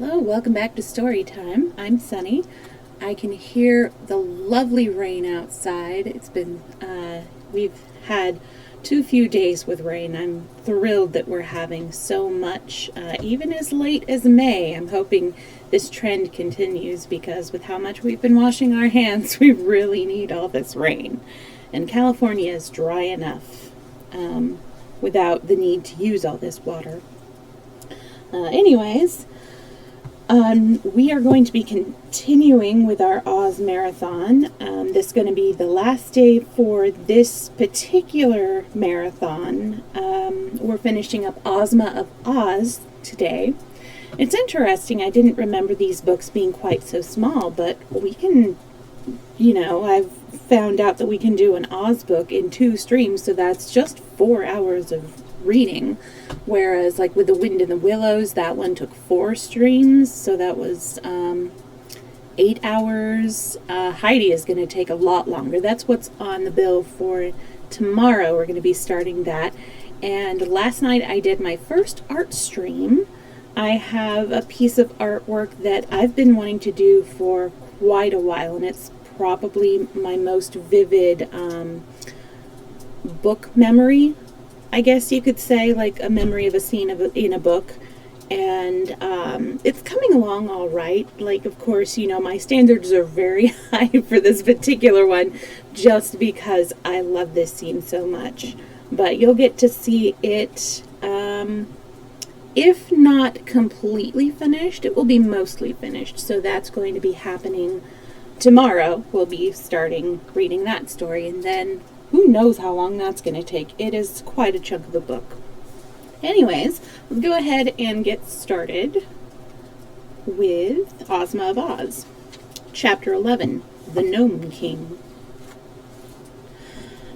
Hello, welcome back to Storytime. I'm Sunny. I can hear the lovely rain outside. We've had too few days with rain. I'm thrilled that we're having so much, even as late as May. I'm hoping this trend continues because with how much we've been washing our hands, we really need all this rain. And California is dry enough without the need to use all this water. Anyways, we are going to be continuing with our Oz marathon. This is going to be the last day for this particular marathon. We're finishing up Ozma of Oz today. It's interesting, I didn't remember these books being quite so small, but we can, I've found out that we can do an Oz book in 2 streams, so that's just 4 hours of reading. Whereas like with The Wind in the Willows, that one took 4 streams, so that was 8 hours. Heidi is going to take a lot longer. That's what's on the bill for tomorrow. We're going to be starting that. And last night I did my first art stream. I have a piece of artwork that I've been wanting to do for quite a while, and it's probably my most vivid book memory, I guess you could say, like a memory of a scene in a book. And it's coming along all right. Like, of course, my standards are very high for this particular one just because I love this scene so much. But you'll get to see it, if not completely finished, it will be mostly finished. So that's going to be happening tomorrow. We'll be starting reading that story, and then who knows how long that's going to take. It is quite a chunk of a book. Anyways, let's go ahead and get started with Ozma of Oz. Chapter 11, The Gnome King.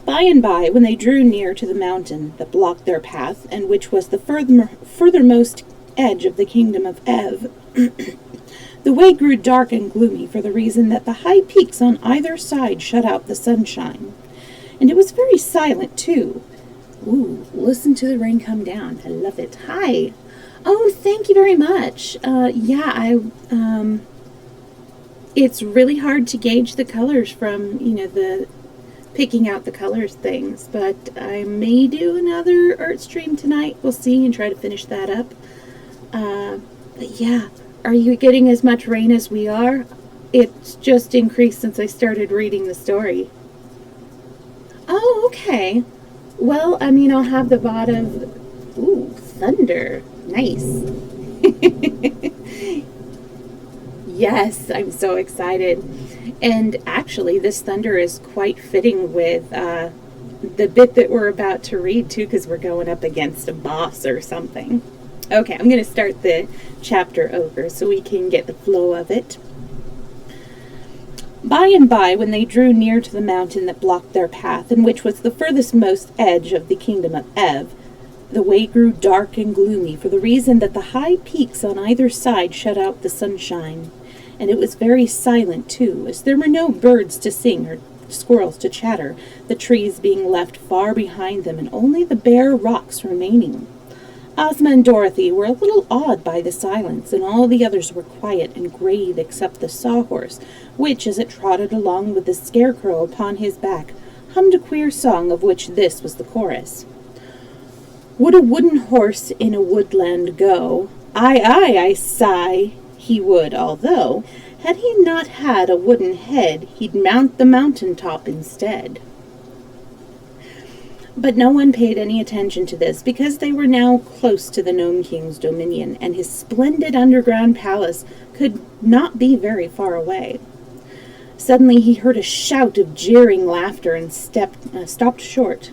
By and by, when they drew near to the mountain that blocked their path, and which was the furthermost edge of the kingdom of Ev, the way grew dark and gloomy for the reason that the high peaks on either side shut out the sunshine. And it was very silent, too. Ooh, listen to the rain come down. I love it. Hi. Oh, thank you very much. It's really hard to gauge the colors from, the picking out the colors things, but I may do another art stream tonight. We'll see and try to finish that up. But yeah, are you getting as much rain as we are? It's just increased since I started reading the story. Oh, okay. Well, I'll have the VOD of... Ooh, thunder. Nice. Yes, I'm so excited. And actually, this thunder is quite fitting with the bit that we're about to read, too, because we're going up against a boss or something. Okay, I'm going to start the chapter over so we can get the flow of it. By and by, when they drew near to the mountain that blocked their path, and which was the furthest edge of the kingdom of Ev, the way grew dark and gloomy for the reason that the high peaks on either side shut out the sunshine. And it was very silent, too, as there were no birds to sing or squirrels to chatter, the trees being left far behind them and only the bare rocks remaining. Ozma and Dorothy were a little awed by the silence, and all the others were quiet and grave except the Sawhorse, which, as it trotted along with the Scarecrow upon his back, hummed a queer song of which this was the chorus. Would a wooden horse in a woodland go? Aye, aye, I sigh, he would, although, had he not had a wooden head, he'd mount the mountain top instead. But no one paid any attention to this, because they were now close to the Gnome King's dominion, and his splendid underground palace could not be very far away. Suddenly he heard a shout of jeering laughter and stopped short.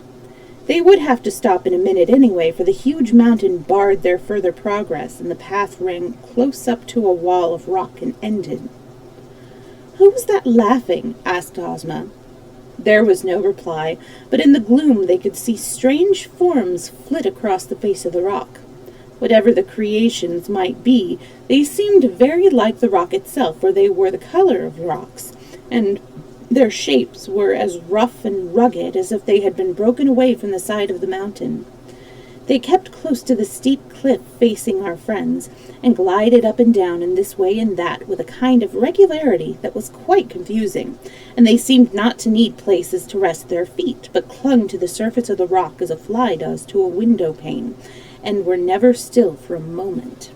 They would have to stop in a minute anyway, for the huge mountain barred their further progress, and the path ran close up to a wall of rock and ended. "Who was that laughing?" asked Ozma. There was no reply, but in the gloom they could see strange forms flit across the face of the rock. Whatever the creations might be, they seemed very like the rock itself, for they were the color of rocks, and their shapes were as rough and rugged as if they had been broken away from the side of the mountain. They kept close to the steep cliff facing our friends, and glided up and down in this way and that with a kind of regularity that was quite confusing, and they seemed not to need places to rest their feet, but clung to the surface of the rock as a fly does to a window pane, and were never still for a moment.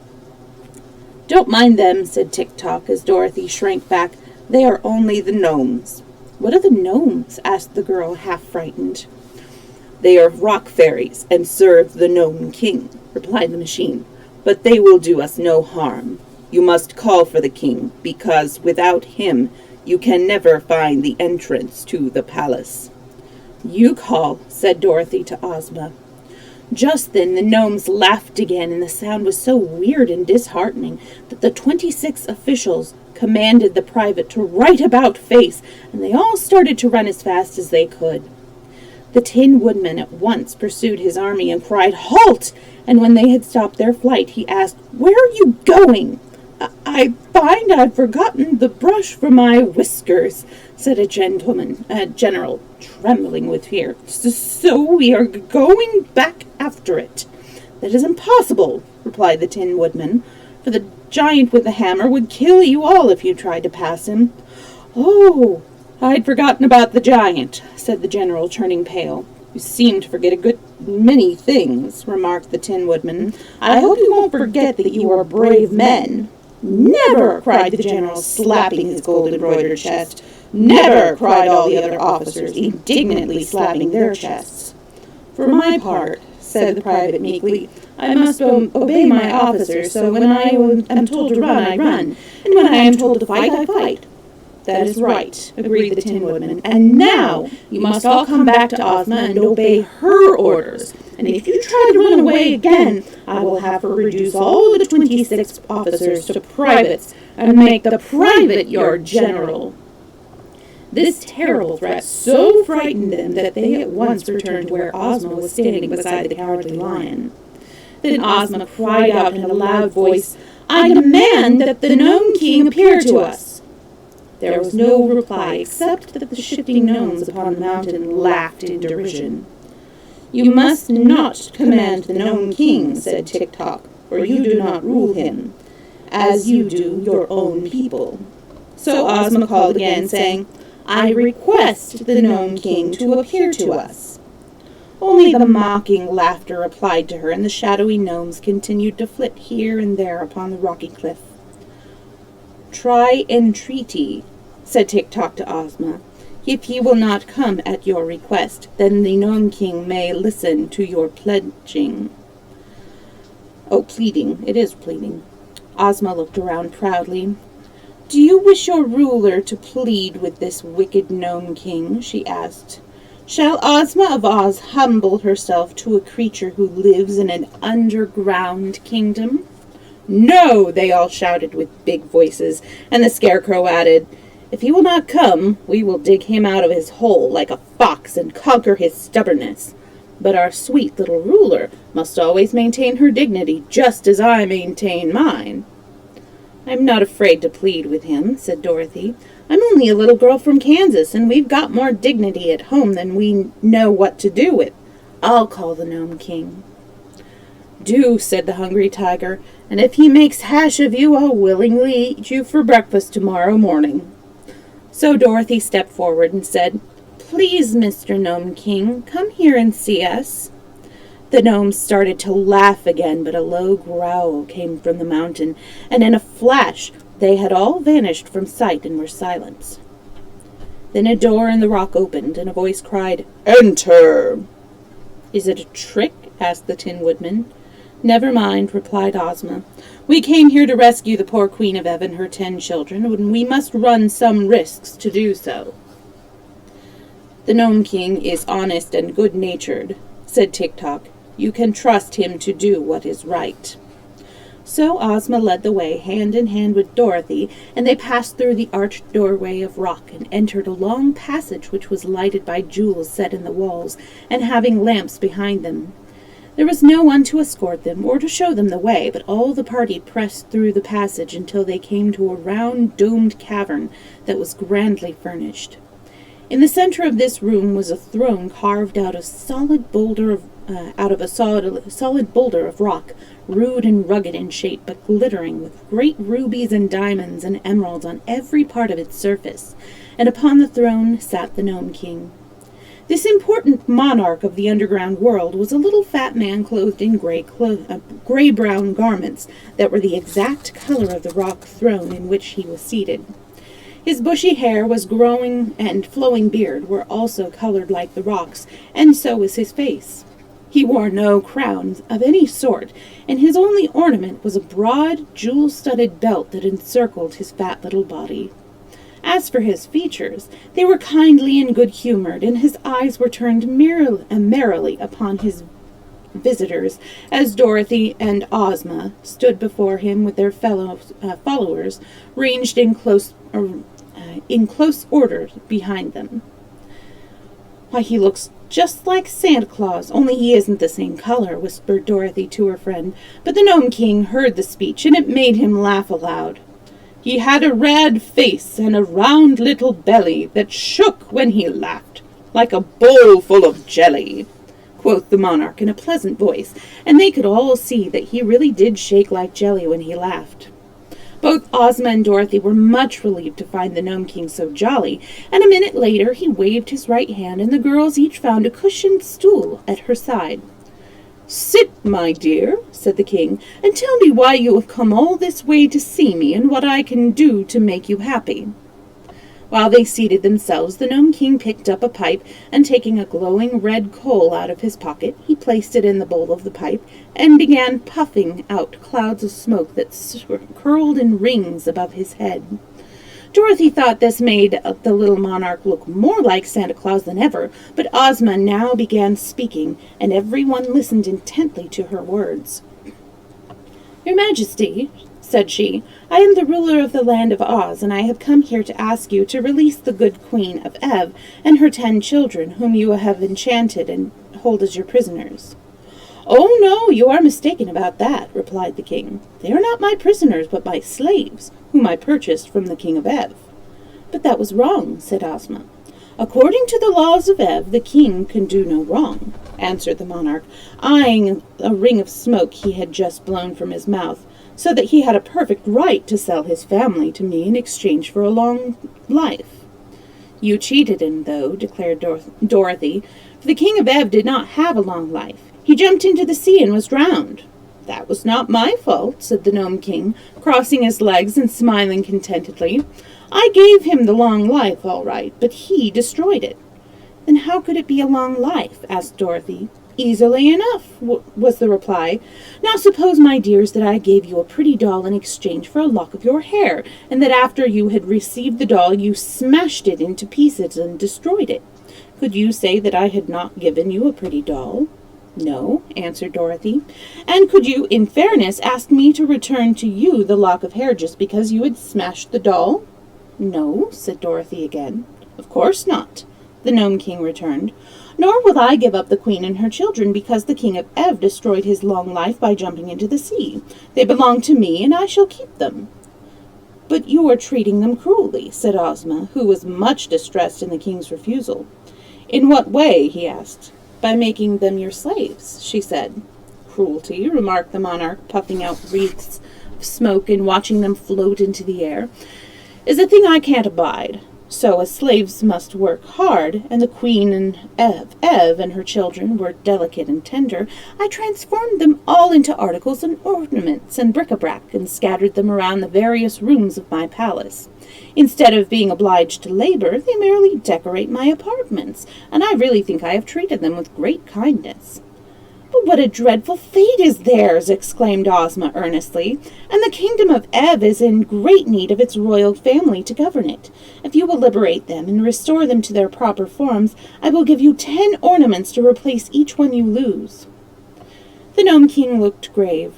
"Don't mind them," said Tick-Tock as Dorothy shrank back. "They are only the gnomes." "What are the gnomes?" asked the girl, half frightened. "They are rock fairies and serve the Gnome King," replied the machine. "But they will do us no harm. You must call for the king, because without him you can never find the entrance to the palace." "You call," said Dorothy to Ozma. Just then the gnomes laughed again, and the sound was so weird and disheartening that the 26 officials commanded the private to right about face, and they all started to run as fast as they could. The Tin Woodman at once pursued his army and cried, "Halt!" And when they had stopped their flight, he asked, "Where are you going?" "I find I've forgotten the brush for my whiskers," said a general, trembling with fear. "So we are going back after it." "That is impossible," replied the Tin Woodman, "for the giant with the hammer would kill you all if you tried to pass him." "Oh, I'd forgotten about the giant," said the general, turning pale. "You seem to forget a good many things," remarked the Tin Woodman. "I hope you won't forget that you are brave men." "Never!" cried the general, slapping his gold-embroidered chest. "Never!" cried all the other officers, indignantly slapping their chests. "For my part," said the private meekly, "I must obey my officers, so when I am told to run, I run, and when I am told to fight, I fight." "That is right," agreed the Tin Woodman. "And now you must all come back to Ozma and obey her orders. And if you try to run away again, I will have her reduce all the 26 officers to privates and make the private your general." This terrible threat so frightened them that they at once returned to where Ozma was standing beside the Cowardly Lion. Then Ozma cried out in a loud voice, "I demand that the Gnome King appear to us." There was no reply except that the shifting gnomes upon the mountain laughed in derision. "You must not command the Gnome King," said Tick-Tock, "for you do not rule him, as you do your own people." So Ozma called again, saying, "I request the Gnome King to appear to us." Only the mocking laughter replied to her, and the shadowy gnomes continued to flit here and there upon the rocky cliff. "Try entreaty," said Tick-Tock to Ozma. "If he will not come at your request, then the Gnome King may listen to your pledging." "Oh, pleading. It is pleading." Ozma looked around proudly. "Do you wish your ruler to plead with this wicked Gnome King?" she asked. "Shall Ozma of Oz humble herself to a creature who lives in an underground kingdom?" "No!" they all shouted with big voices, and the Scarecrow added, "If he will not come, we will dig him out of his hole like a fox and conquer his stubbornness. But our sweet little ruler must always maintain her dignity, just as I maintain mine." "I'm not afraid to plead with him," said Dorothy. "I'm only a little girl from Kansas, and we've got more dignity at home than we know what to do with. I'll call the Gnome King." "Do," said the Hungry Tiger, "and if he makes hash of you, I'll willingly eat you for breakfast tomorrow morning." So Dorothy stepped forward and said, "Please, Mr. Gnome King, come here and see us." The gnomes started to laugh again, but a low growl came from the mountain, and in a flash they had all vanished from sight and were silent. Then a door in the rock opened, and a voice cried, "Enter!" "Is it a trick?" asked the Tin Woodman. "Never mind," replied Ozma. "We came here to rescue the poor Queen of Ev and her 10 children, and we must run some risks to do so." "The Gnome King is honest and good-natured," said Tick-Tock. "You can trust him to do what is right." So Ozma led the way, hand in hand with Dorothy, and they passed through the arched doorway of rock and entered a long passage which was lighted by jewels set in the walls and having lamps behind them. There was no one to escort them or to show them the way, but all the party pressed through the passage until they came to a round, domed cavern that was grandly furnished. In the center of this room was a throne carved out of solid boulder of out of a solid boulder of rock, rude and rugged in shape, but glittering with great rubies and diamonds and emeralds on every part of its surface, and upon the throne sat the Gnome King. This important monarch of the underground world was a little fat man clothed in gray-brown garments that were the exact color of the rock throne in which he was seated. His bushy hair was growing, and flowing beard were also colored like the rocks, and so was his face. He wore no crown of any sort, and his only ornament was a broad, jewel-studded belt that encircled his fat little body. As for his features, they were kindly and good-humored, and his eyes were turned merrily upon his visitors, as Dorothy and Ozma stood before him with their followers ranged in close order behind them. "Why, he looks just like Santa Claus, only he isn't the same color," whispered Dorothy to her friend, but the Gnome King heard the speech, and it made him laugh aloud. "He had a red face and a round little belly that shook when he laughed, like a bowl full of jelly," quoth the monarch in a pleasant voice, and they could all see that he really did shake like jelly when he laughed. Both Ozma and Dorothy were much relieved to find the Gnome King so jolly, and a minute later he waved his right hand, and the girls each found a cushioned stool at her side. "Sit, my dear," said the king, "and tell me why you have come all this way to see me, and what I can do to make you happy." While they seated themselves, the Gnome King picked up a pipe, and taking a glowing red coal out of his pocket, he placed it in the bowl of the pipe, and began puffing out clouds of smoke that curled in rings above his head. Dorothy thought this made the little monarch look more like Santa Claus than ever, but Ozma now began speaking, and everyone listened intently to her words. "Your Majesty," said she, "I am the ruler of the land of Oz, and I have come here to ask you to release the good Queen of Ev and her 10 children, whom you have enchanted and hold as your prisoners." "Oh, no, you are mistaken about that," replied the king. "They are not my prisoners, but my slaves, whom I purchased from the King of Ev." "But that was wrong," said Ozma. "According to the laws of Ev, the king can do no wrong," answered the monarch, eyeing a ring of smoke he had just blown from his mouth, "so that he had a perfect right to sell his family to me in exchange for a long life." "You cheated him, though," declared Dorothy, "for the King of Ev did not have a long life. He jumped into the sea and was drowned." "That was not my fault," said the Gnome King, crossing his legs and smiling contentedly. "I gave him the long life, all right, but he destroyed it." "Then how could it be a long life?" asked Dorothy. "Easily enough," was the reply. "Now suppose, my dears, that I gave you a pretty doll in exchange for a lock of your hair, and that after you had received the doll you smashed it into pieces and destroyed it. Could you say that I had not given you a pretty doll?" "No," answered Dorothy. "And could you, in fairness, ask me to return to you the lock of hair just because you had smashed the doll?" "No," said Dorothy again. "Of course not," the Gnome King returned. "Nor will I give up the Queen and her children because the King of Ev destroyed his long life by jumping into the sea. They belong to me, and I shall keep them." "But you are treating them cruelly," said Ozma, who was much distressed in the king's refusal. "In what way?" he asked. "By making them your slaves," she said. "Cruelty," remarked the monarch, puffing out wreaths of smoke and watching them float into the air, "is a thing I can't abide. So, as slaves must work hard, and the Queen and Ev and her children were delicate and tender, I transformed them all into articles and ornaments and bric-a-brac, and scattered them around the various rooms of my palace. Instead of being obliged to labor, they merely decorate my apartments, and I really think I have treated them with great kindness." "But what a dreadful fate is theirs!" exclaimed Ozma earnestly, "and the kingdom of Ev is in great need of its royal family to govern it. If you will liberate them and restore them to their proper forms, I will give you 10 ornaments to replace each one you lose." The Gnome King looked grave.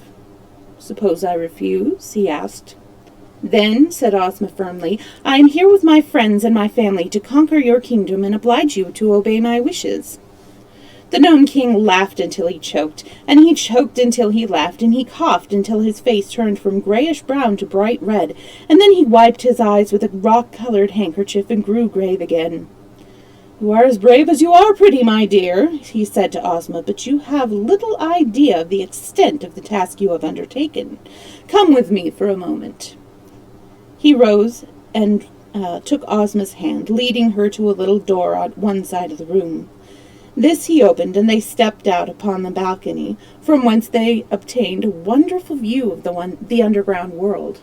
"Suppose I refuse?" he asked. "Then," said Ozma firmly, "I am here with my friends and my family to conquer your kingdom and oblige you to obey my wishes." The Gnome King laughed until he choked, and he choked until he laughed, and he coughed until his face turned from grayish-brown to bright red, and then he wiped his eyes with a rock-colored handkerchief and grew grave again. You are as brave as you are pretty, my dear, he said to Ozma, but you have little idea of the extent of the task you have undertaken. Come with me for a moment. He rose and took Ozma's hand, leading her to a little door on one side of the room. This he opened, and they stepped out upon the balcony, from whence they obtained a wonderful view of the underground world.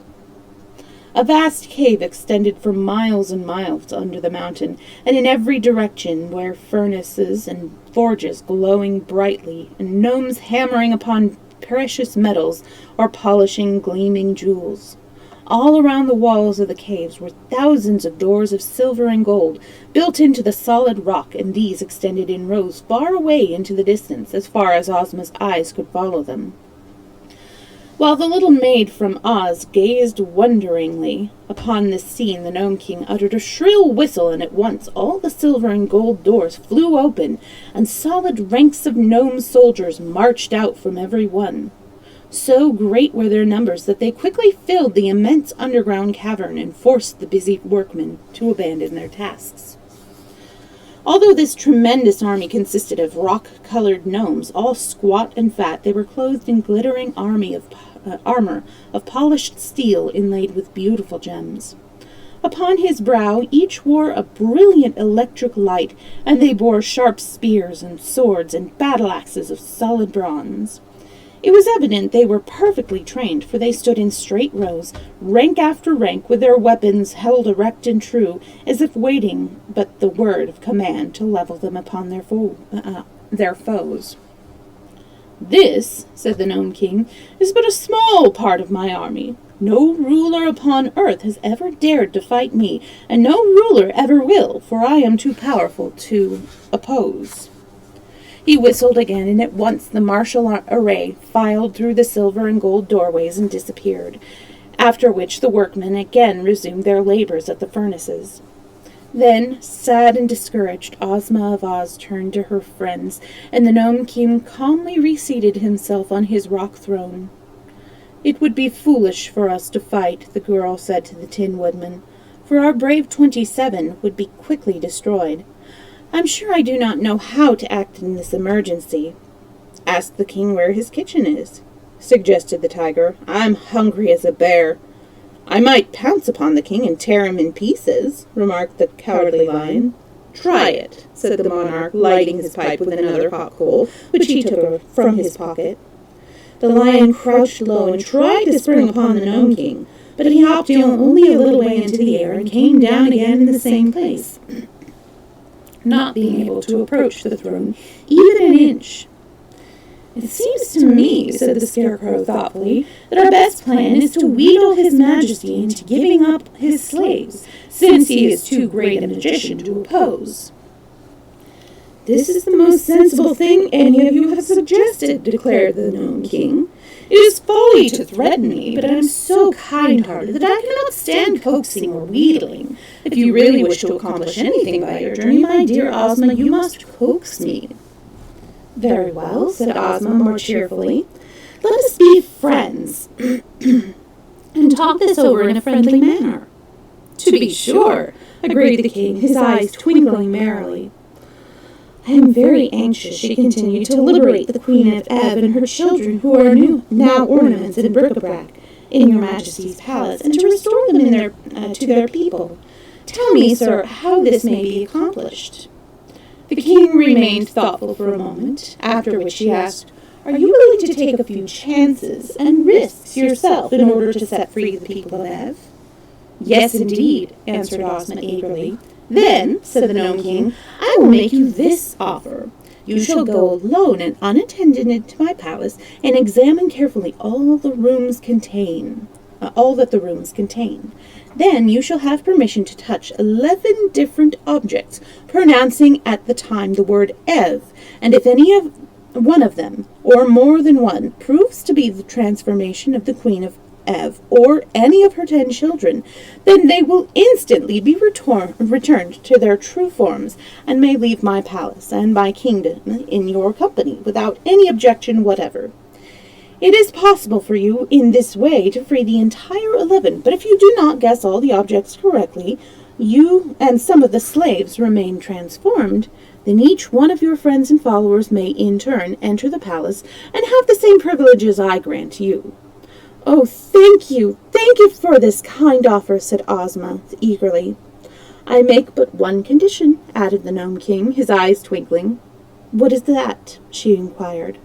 A vast cave extended for miles and miles under the mountain, and in every direction were furnaces and forges glowing brightly, and gnomes hammering upon precious metals or polishing gleaming jewels. All around the walls of the caves were thousands of doors of silver and gold, built into the solid rock, and these extended in rows far away into the distance, as far as Ozma's eyes could follow them. While the little maid from Oz gazed wonderingly upon this scene, the Gnome King uttered a shrill whistle, and at once all the silver and gold doors flew open, and solid ranks of gnome soldiers marched out from every one. So great were their numbers that they quickly filled the immense underground cavern and forced the busy workmen to abandon their tasks. Although this tremendous army consisted of rock-colored gnomes, all squat and fat, they were clothed in glittering armor of polished steel inlaid with beautiful gems. Upon his brow each wore a brilliant electric light, and they bore sharp spears and swords and battle-axes of solid bronze. It was evident they were perfectly trained, for they stood in straight rows, rank after rank, with their weapons held erect and true, as if waiting but the word of command to level them upon their foes. "This," said the Gnome King, "is but a small part of my army. No ruler upon earth has ever dared to fight me, and no ruler ever will, for I am too powerful to oppose." He whistled again, and at once the martial array filed through the silver and gold doorways and disappeared, after which the workmen again resumed their labors at the furnaces. Then, sad and discouraged, Ozma of Oz turned to her friends, and the Gnome King calmly reseated himself on his rock throne. "It would be foolish for us to fight," the girl said to the Tin Woodman, "for our brave 27 would be quickly destroyed. I'm sure I do not know how to act in this emergency." "Ask the king where his kitchen is," suggested the tiger. "I'm hungry as a bear." "I might pounce upon the king and tear him in pieces," remarked the cowardly lion. "Try it," said the monarch, lighting his pipe with another hot coal, which he took from his pocket. The lion crouched low and tried to spring upon the Gnome King, but he hopped only a little way into the air and came down again in the same place, not being able to approach the throne even an inch. "It seems to me," said the Scarecrow thoughtfully, "that our best plan is to wheedle His Majesty into giving up his slaves, since he is too great a magician to oppose." "This is the most sensible thing any of you have suggested," declared the Gnome King. "It is folly to threaten me, but I am so kind-hearted that I cannot stand coaxing or wheedling. If you really wish to accomplish anything by your journey, my dear Ozma, you must coax me." "Very well," said Ozma more cheerfully. "Let us be friends and talk this over in a friendly manner." "To be sure," agreed the king, his eyes twinkling merrily. "I am very anxious," she continued, "to liberate the Queen of Ev and her children, who are now ornaments and bric-a-brac in your Majesty's palace, and to restore them to their people. Tell me, sir, how this may be accomplished." The king remained thoughtful for a moment, after which he asked, "Are you willing to take a few chances and risks yourself in order to set free the people of Ev?" "Yes, indeed," answered Ozma eagerly. "Then," said the Gnome King, "I will make you this offer. You shall go alone and unattended into my palace and examine carefully all that the rooms contain. Then you shall have permission to touch 11 different objects, pronouncing at the time the word Ev, and if any of one of them, or more than one, proves to be the transformation of the Queen of Ev, or any of her 10 children, then they will instantly be returned to their true forms, and may leave my palace and my kingdom in your company without any objection whatever. It is possible for you in this way to free the entire 11, but if you do not guess all the objects correctly, you and some of the slaves remain transformed, then each one of your friends and followers may in turn enter the palace and have the same privileges I grant you." "Oh, thank you for this kind offer," said Ozma eagerly. "I make but one condition," added the Gnome King, his eyes twinkling. "What is that?" she inquired.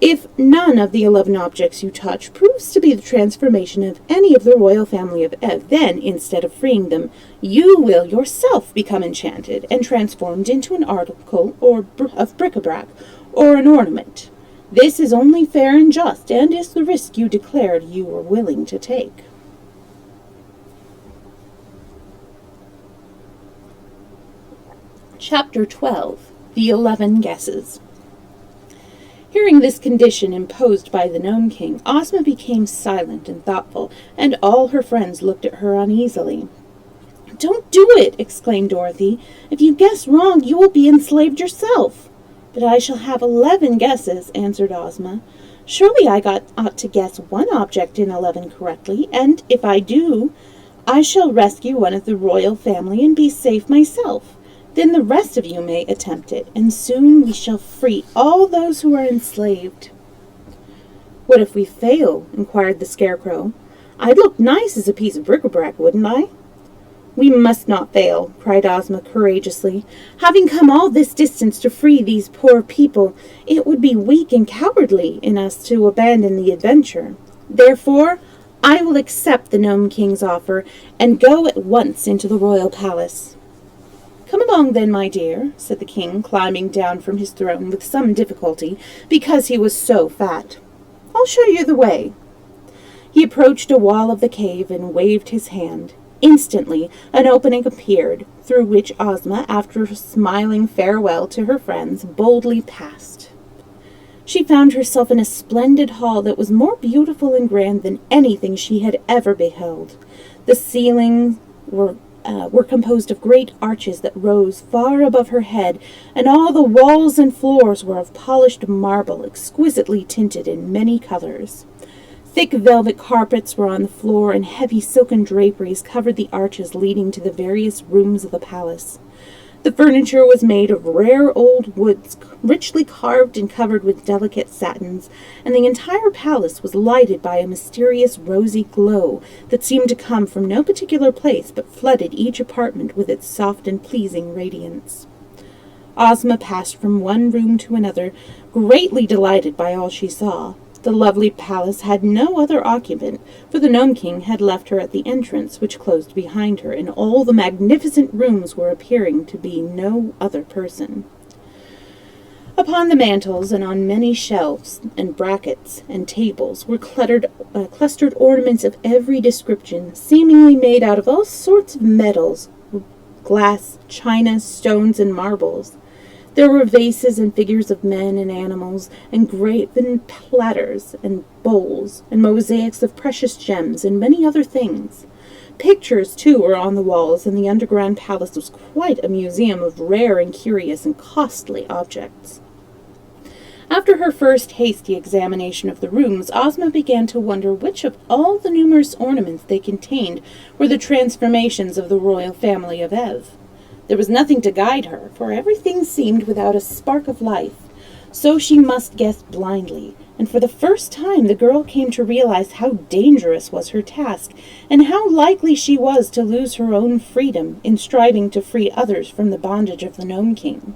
"If none of the 11 objects you touch proves to be the transformation of any of the royal family of Ev, then, instead of freeing them, you will yourself become enchanted and transformed into an article of bric-a-brac or an ornament. This is only fair and just, and is the risk you declared you were willing to take." Chapter 12. The 11 Guesses. Hearing this condition imposed by the Gnome King, Ozma became silent and thoughtful, and all her friends looked at her uneasily. "Don't do it!" exclaimed Dorothy. "If you guess wrong, you will be enslaved yourself." "But I shall have 11 guesses," answered Ozma. "Surely I ought to guess one object in 11 correctly, and if I do, I shall rescue one of the royal family and be safe myself. Then the rest of you may attempt it, and soon we shall free all those who are enslaved." "What if we fail?" inquired the Scarecrow. "I'd look nice as a piece of bric-a-brac, wouldn't I?" "We must not fail," cried Ozma courageously. "Having come all this distance to free these poor people, it would be weak and cowardly in us to abandon the adventure. Therefore, I will accept the Gnome King's offer and go at once into the royal palace." "Come along then, my dear," said the king, climbing down from his throne with some difficulty, because he was so fat. "I'll show you the way." He approached a wall of the cave and waved his hand. Instantly, an opening appeared, through which Ozma, after smiling farewell to her friends, boldly passed. She found herself in a splendid hall that was more beautiful and grand than anything she had ever beheld. The ceilings were composed of great arches that rose far above her head, and all the walls and floors were of polished marble, exquisitely tinted in many colors. Thick velvet carpets were on the floor, and heavy silken draperies covered the arches leading to the various rooms of the palace. The furniture was made of rare old woods, richly carved and covered with delicate satins, and the entire palace was lighted by a mysterious rosy glow that seemed to come from no particular place, but flooded each apartment with its soft and pleasing radiance. Ozma passed from one room to another, greatly delighted by all she saw. The lovely palace had no other occupant, for the Gnome King had left her at the entrance, which closed behind her, and all the magnificent rooms were appearing to be no other person. Upon the mantels and on many shelves and brackets and tables were clustered ornaments of every description, seemingly made out of all sorts of metals, glass, china, stones, and marbles. There were vases and figures of men and animals, and graven platters and bowls, and mosaics of precious gems, and many other things. Pictures, too, were on the walls, and the underground palace was quite a museum of rare and curious and costly objects. After her first hasty examination of the rooms, Ozma began to wonder which of all the numerous ornaments they contained were the transformations of the royal family of Ev. There was nothing to guide her, for everything seemed without a spark of life. So she must guess blindly, and for the first time the girl came to realize how dangerous was her task, and how likely she was to lose her own freedom in striving to free others from the bondage of the Gnome King.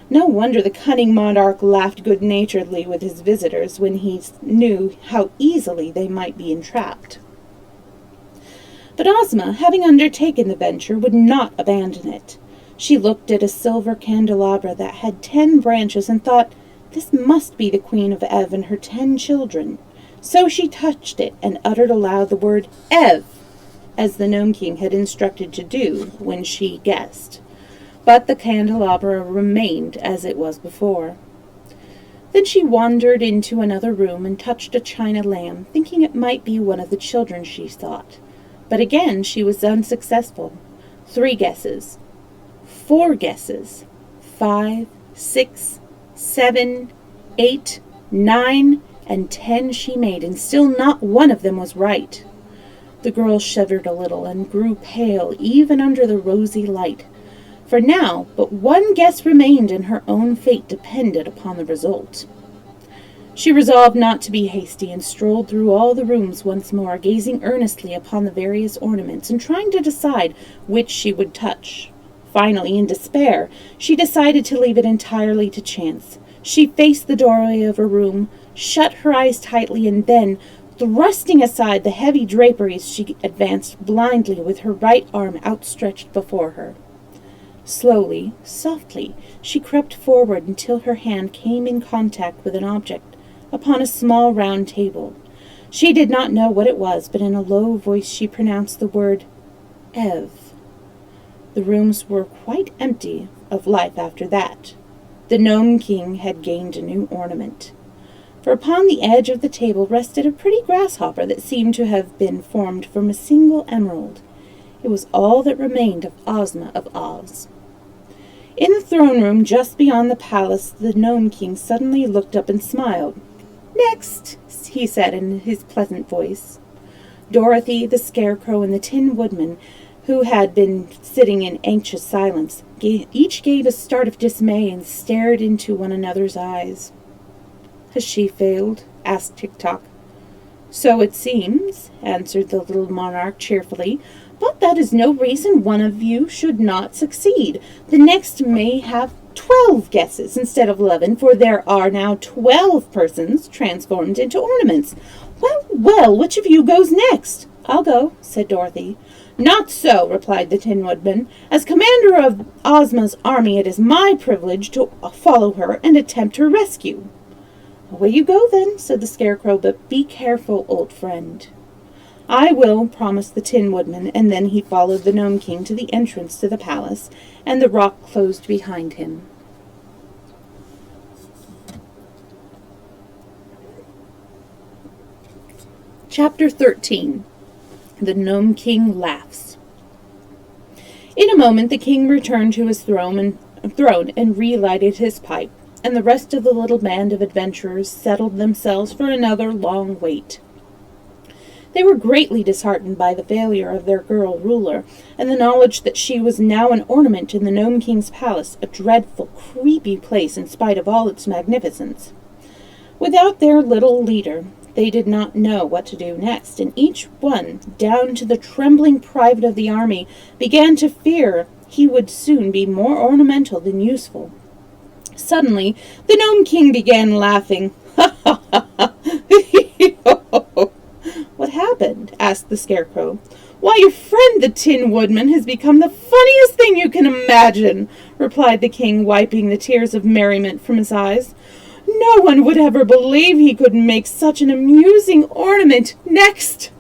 No wonder the cunning monarch laughed good-naturedly with his visitors when he knew how easily they might be entrapped. But Ozma, having undertaken the venture, would not abandon it. She looked at a silver candelabra that had 10 branches and thought, "This must be the Queen of Ev and her 10 children." So she touched it and uttered aloud the word "Ev," as the Gnome King had instructed to do when she guessed. But the candelabra remained as it was before. Then she wandered into another room and touched a china lamb, thinking it might be one of the children she sought. But again she was unsuccessful. 3 guesses, 4 guesses, 5, 6, 7, 8, 9, and 10 she made, and still not one of them was right. The girl shivered a little and grew pale even under the rosy light. For now, but one guess remained, and her own fate depended upon the result. She resolved not to be hasty, and strolled through all the rooms once more, gazing earnestly upon the various ornaments, and trying to decide which she would touch. Finally, in despair, she decided to leave it entirely to chance. She faced the doorway of her room, shut her eyes tightly, and then, thrusting aside the heavy draperies, she advanced blindly with her right arm outstretched before her. Slowly, softly, she crept forward until her hand came in contact with an object upon a small round table. She did not know what it was, but in a low voice she pronounced the word, Ev. The rooms were quite empty of life after that. The Gnome King had gained a new ornament. For upon the edge of the table rested a pretty grasshopper that seemed to have been formed from a single emerald. It was all that remained of Ozma of Oz. In the throne room just beyond the palace, the Gnome King suddenly looked up and smiled. "Next," he said in his pleasant voice. Dorothy, the Scarecrow, and the Tin Woodman, who had been sitting in anxious silence, each gave a start of dismay and stared into one another's eyes. "Has she failed?" asked Tik-Tok. "So it seems," answered the little monarch cheerfully, "but that is no reason one of you should not succeed. The next may have 12 guesses instead of 11, for there are now 12 persons transformed into ornaments. Well, well, which of you goes next?" "I'll go," said Dorothy. "Not so," replied the Tin Woodman. "As commander of Ozma's army, it is my privilege to follow her and attempt her rescue." "Away you go, then," said the Scarecrow, "but be careful, old friend." "I will," promised the Tin Woodman, and then he followed the Gnome King to the entrance to the palace, and the rock closed behind him. Chapter 13. The Gnome King Laughs. In a moment the king returned to his throne and relighted his pipe, and the rest of the little band of adventurers settled themselves for another long wait. They were greatly disheartened by the failure of their girl ruler, and the knowledge that she was now an ornament in the Gnome King's palace, a dreadful, creepy place in spite of all its magnificence. Without their little leader, they did not know what to do next, and each one, down to the trembling private of the army, began to fear he would soon be more ornamental than useful. Suddenly, the Gnome King began laughing. "Ha ha ha ha! What happened?" asked the Scarecrow. "Why, your friend the Tin Woodman has become the funniest thing you can imagine," replied the king, wiping the tears of merriment from his eyes. "No one would ever believe he could make such an amusing ornament. Next!"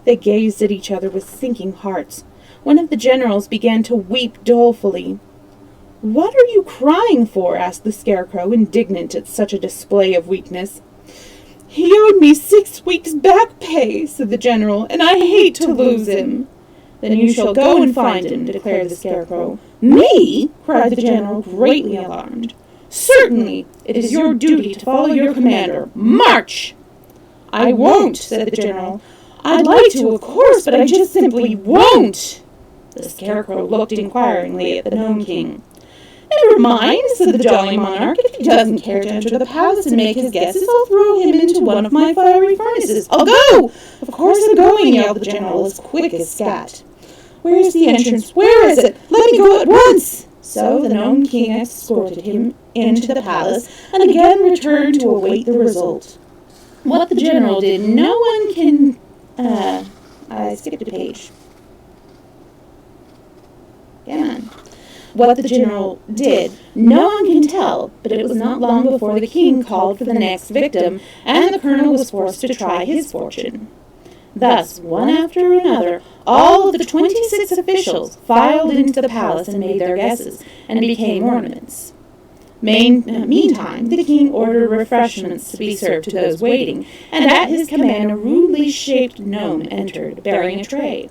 They gazed at each other with sinking hearts. One of the generals began to weep dolefully. "What are you crying for?" asked the Scarecrow, indignant at such a display of weakness. "He owed me 6 weeks' back pay," said the general, "and I hate to lose him." "Then you shall go and find him," declared the Scarecrow. "Me?" cried the general, greatly alarmed. "Certainly. It is your duty to follow your commander. March!" "I won't," said the general. "I'd like to, of course, but I just simply won't." The Scarecrow looked inquiringly at the Gnome King. "Never mind," said the jolly monarch. "If he doesn't care to enter the palace and make his guesses, I'll throw him into one of my fiery furnaces. I'll go!" "Of course I'm going," yelled the general, as quick as scat. "Where's the entrance? Where is it? Let me go at once!" So the Gnome King escorted him into the palace, and again returned to await the result. What the general did, no one can... I skipped a page. Come on. What the general did, no one can tell, but it was not long before the king called for the next victim, and the colonel was forced to try his fortune. Thus, one after another, all of the 26 officials filed into the palace and made their guesses, and became ornaments. Meantime, the king ordered refreshments to be served to those waiting, and at his command a rudely shaped gnome entered, bearing a tray.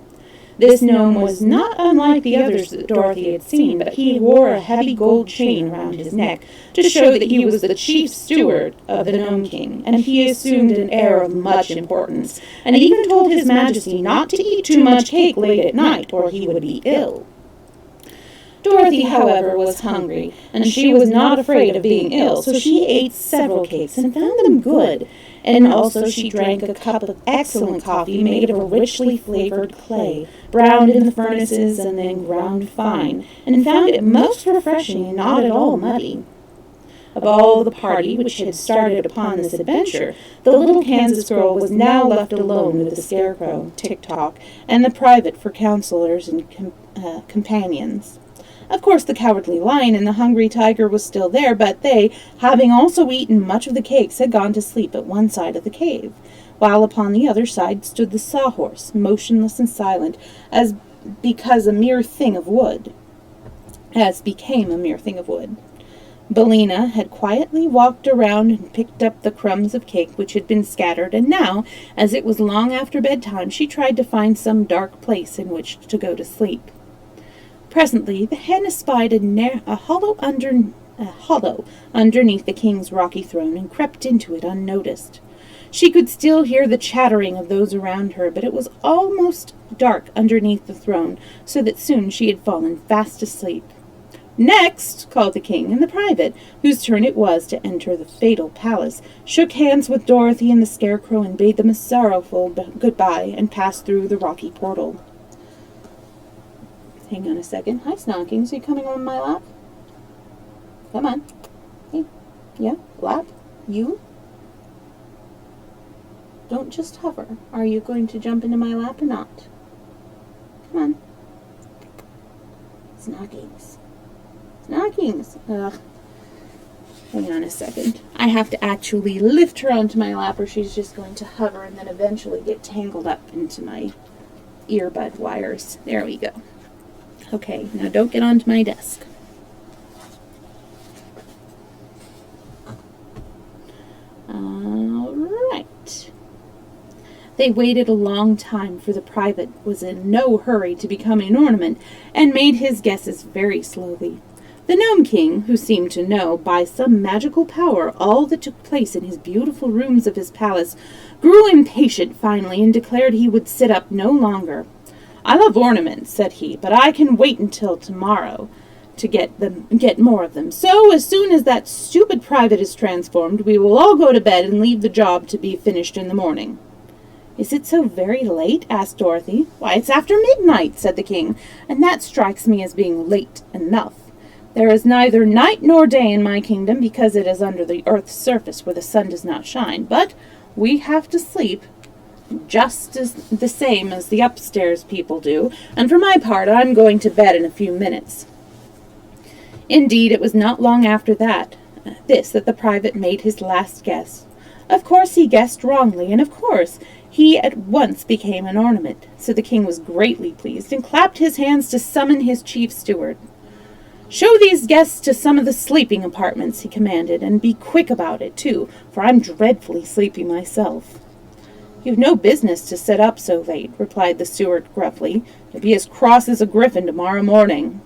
This gnome was not unlike the others that Dorothy had seen, but he wore a heavy gold chain around his neck to show that he was the chief steward of the Gnome King, and he assumed an air of much importance, and even told His Majesty not to eat too much cake late at night, or he would be ill. Dorothy, however, was hungry, and she was not afraid of being ill, so she ate several cakes and found them good, and also she drank a cup of excellent coffee made of a richly flavored clay, browned in the furnaces and then ground fine, and found it most refreshing and not at all muddy. Of all the party which had started upon this adventure, the little Kansas girl was now left alone with the Scarecrow, Tick-Tock, and the private for counselors and companions. Of course, the Cowardly Lion and the Hungry Tiger was still there, but they, having also eaten much of the cakes, had gone to sleep at one side of the cave, while upon the other side stood the Sawhorse, motionless and silent, as became a mere thing of wood. Billina had quietly walked around and picked up the crumbs of cake which had been scattered, and now, as it was long after bedtime, she tried to find some dark place in which to go to sleep. Presently the hen espied a hollow underneath the king's rocky throne, and crept into it unnoticed. She could still hear the chattering of those around her, but it was almost dark underneath the throne, so that soon she had fallen fast asleep. "Next!" called the king, and the private, whose turn it was to enter the fatal palace, shook hands with Dorothy and the Scarecrow and bade them a sorrowful goodbye, and passed through the rocky portal. Hang on a second. Hi, Snockings. Are you coming on my lap? Come on. Hey. Yeah? Lap? You? Don't just hover. Are you going to jump into my lap or not? Come on. Snockings. Snockings. Ugh. Hang on a second. I have to actually lift her onto my lap, or she's just going to hover and then eventually get tangled up into my earbud wires. There we go. Okay, now don't get onto my desk. All right. They waited a long time, for the private was in no hurry to become an ornament, and made his guesses very slowly. The Gnome King, who seemed to know, by some magical power, all that took place in his beautiful rooms of his palace, grew impatient finally, and declared he would sit up no longer. "I love ornaments," said he, "but I can wait until tomorrow to get more of them. So, as soon as that stupid private is transformed, we will all go to bed and leave the job to be finished in the morning." "Is it so very late?" asked Dorothy. "Why, it's after midnight," said the king, "and that strikes me as being late enough. There is neither night nor day in my kingdom, because it is under the earth's surface where the sun does not shine, but we have to sleep just the same as the upstairs people do, and for my part I'm going to bed in a few minutes." Indeed, it was not long after that the private made his last guess. Of course he guessed wrongly, and of course he at once became an ornament, so the king was greatly pleased, and clapped his hands to summon his chief steward. "Show these guests to some of the sleeping apartments," he commanded, "and be quick about it, too, for I'm dreadfully sleepy myself." "You've no business to sit up so late," replied the steward gruffly. "You'll be as cross as a griffin tomorrow morning."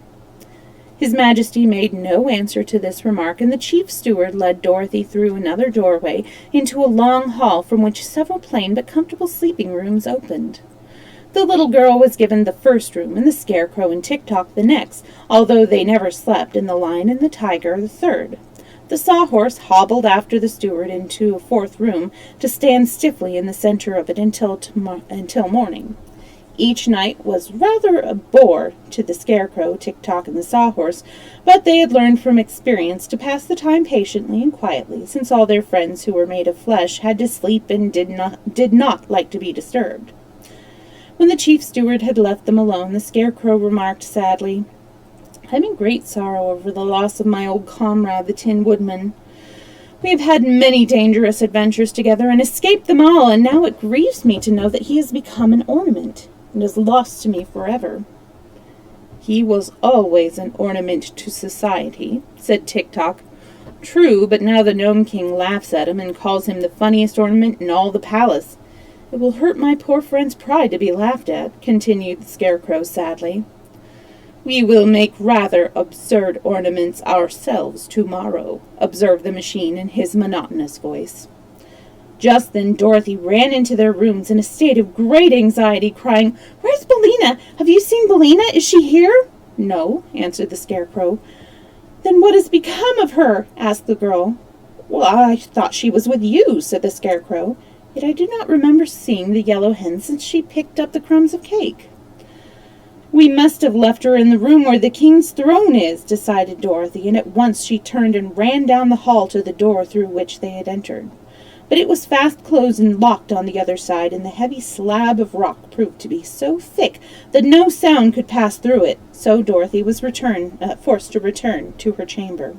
His Majesty made no answer to this remark, and the chief steward led Dorothy through another doorway into a long hall from which several plain but comfortable sleeping rooms opened. The little girl was given the first room, and the Scarecrow and Tick-Tock the next, although they never slept, and the Lion and the Tiger the third. The Sawhorse hobbled after the steward into a fourth room, to stand stiffly in the center of it until morning. Each night was rather a bore to the Scarecrow, Tick-Tock, and the Sawhorse, but they had learned from experience to pass the time patiently and quietly, since all their friends who were made of flesh had to sleep and did not like to be disturbed. When the chief steward had left them alone, the Scarecrow remarked sadly, "I'm in great sorrow over the loss of my old comrade, the Tin Woodman. We have had many dangerous adventures together, and escaped them all, and now it grieves me to know that he has become an ornament, and is lost to me forever." "He was always an ornament to society," said Tick-Tock. "True, but now the Gnome King laughs at him, and calls him the funniest ornament in all the palace. It will hurt my poor friend's pride to be laughed at, continued the Scarecrow sadly. We will make rather absurd ornaments ourselves tomorrow, observed the machine in his monotonous voice. Just then Dorothy ran into their rooms in a state of great anxiety, crying, "Where's Billina? Have you seen Billina? Is she here?" "No," answered the Scarecrow. "Then what has become of her?" asked the girl. "Well, I thought she was with you," said the Scarecrow. "Yet I do not remember seeing the yellow hen since she picked up the crumbs of cake." "We must have left her in the room where the king's throne is," decided Dorothy, and at once she turned and ran down the hall to the door through which they had entered. But it was fast closed and locked on the other side, and the heavy slab of rock proved to be so thick that no sound could pass through it, so Dorothy was forced to return to her chamber.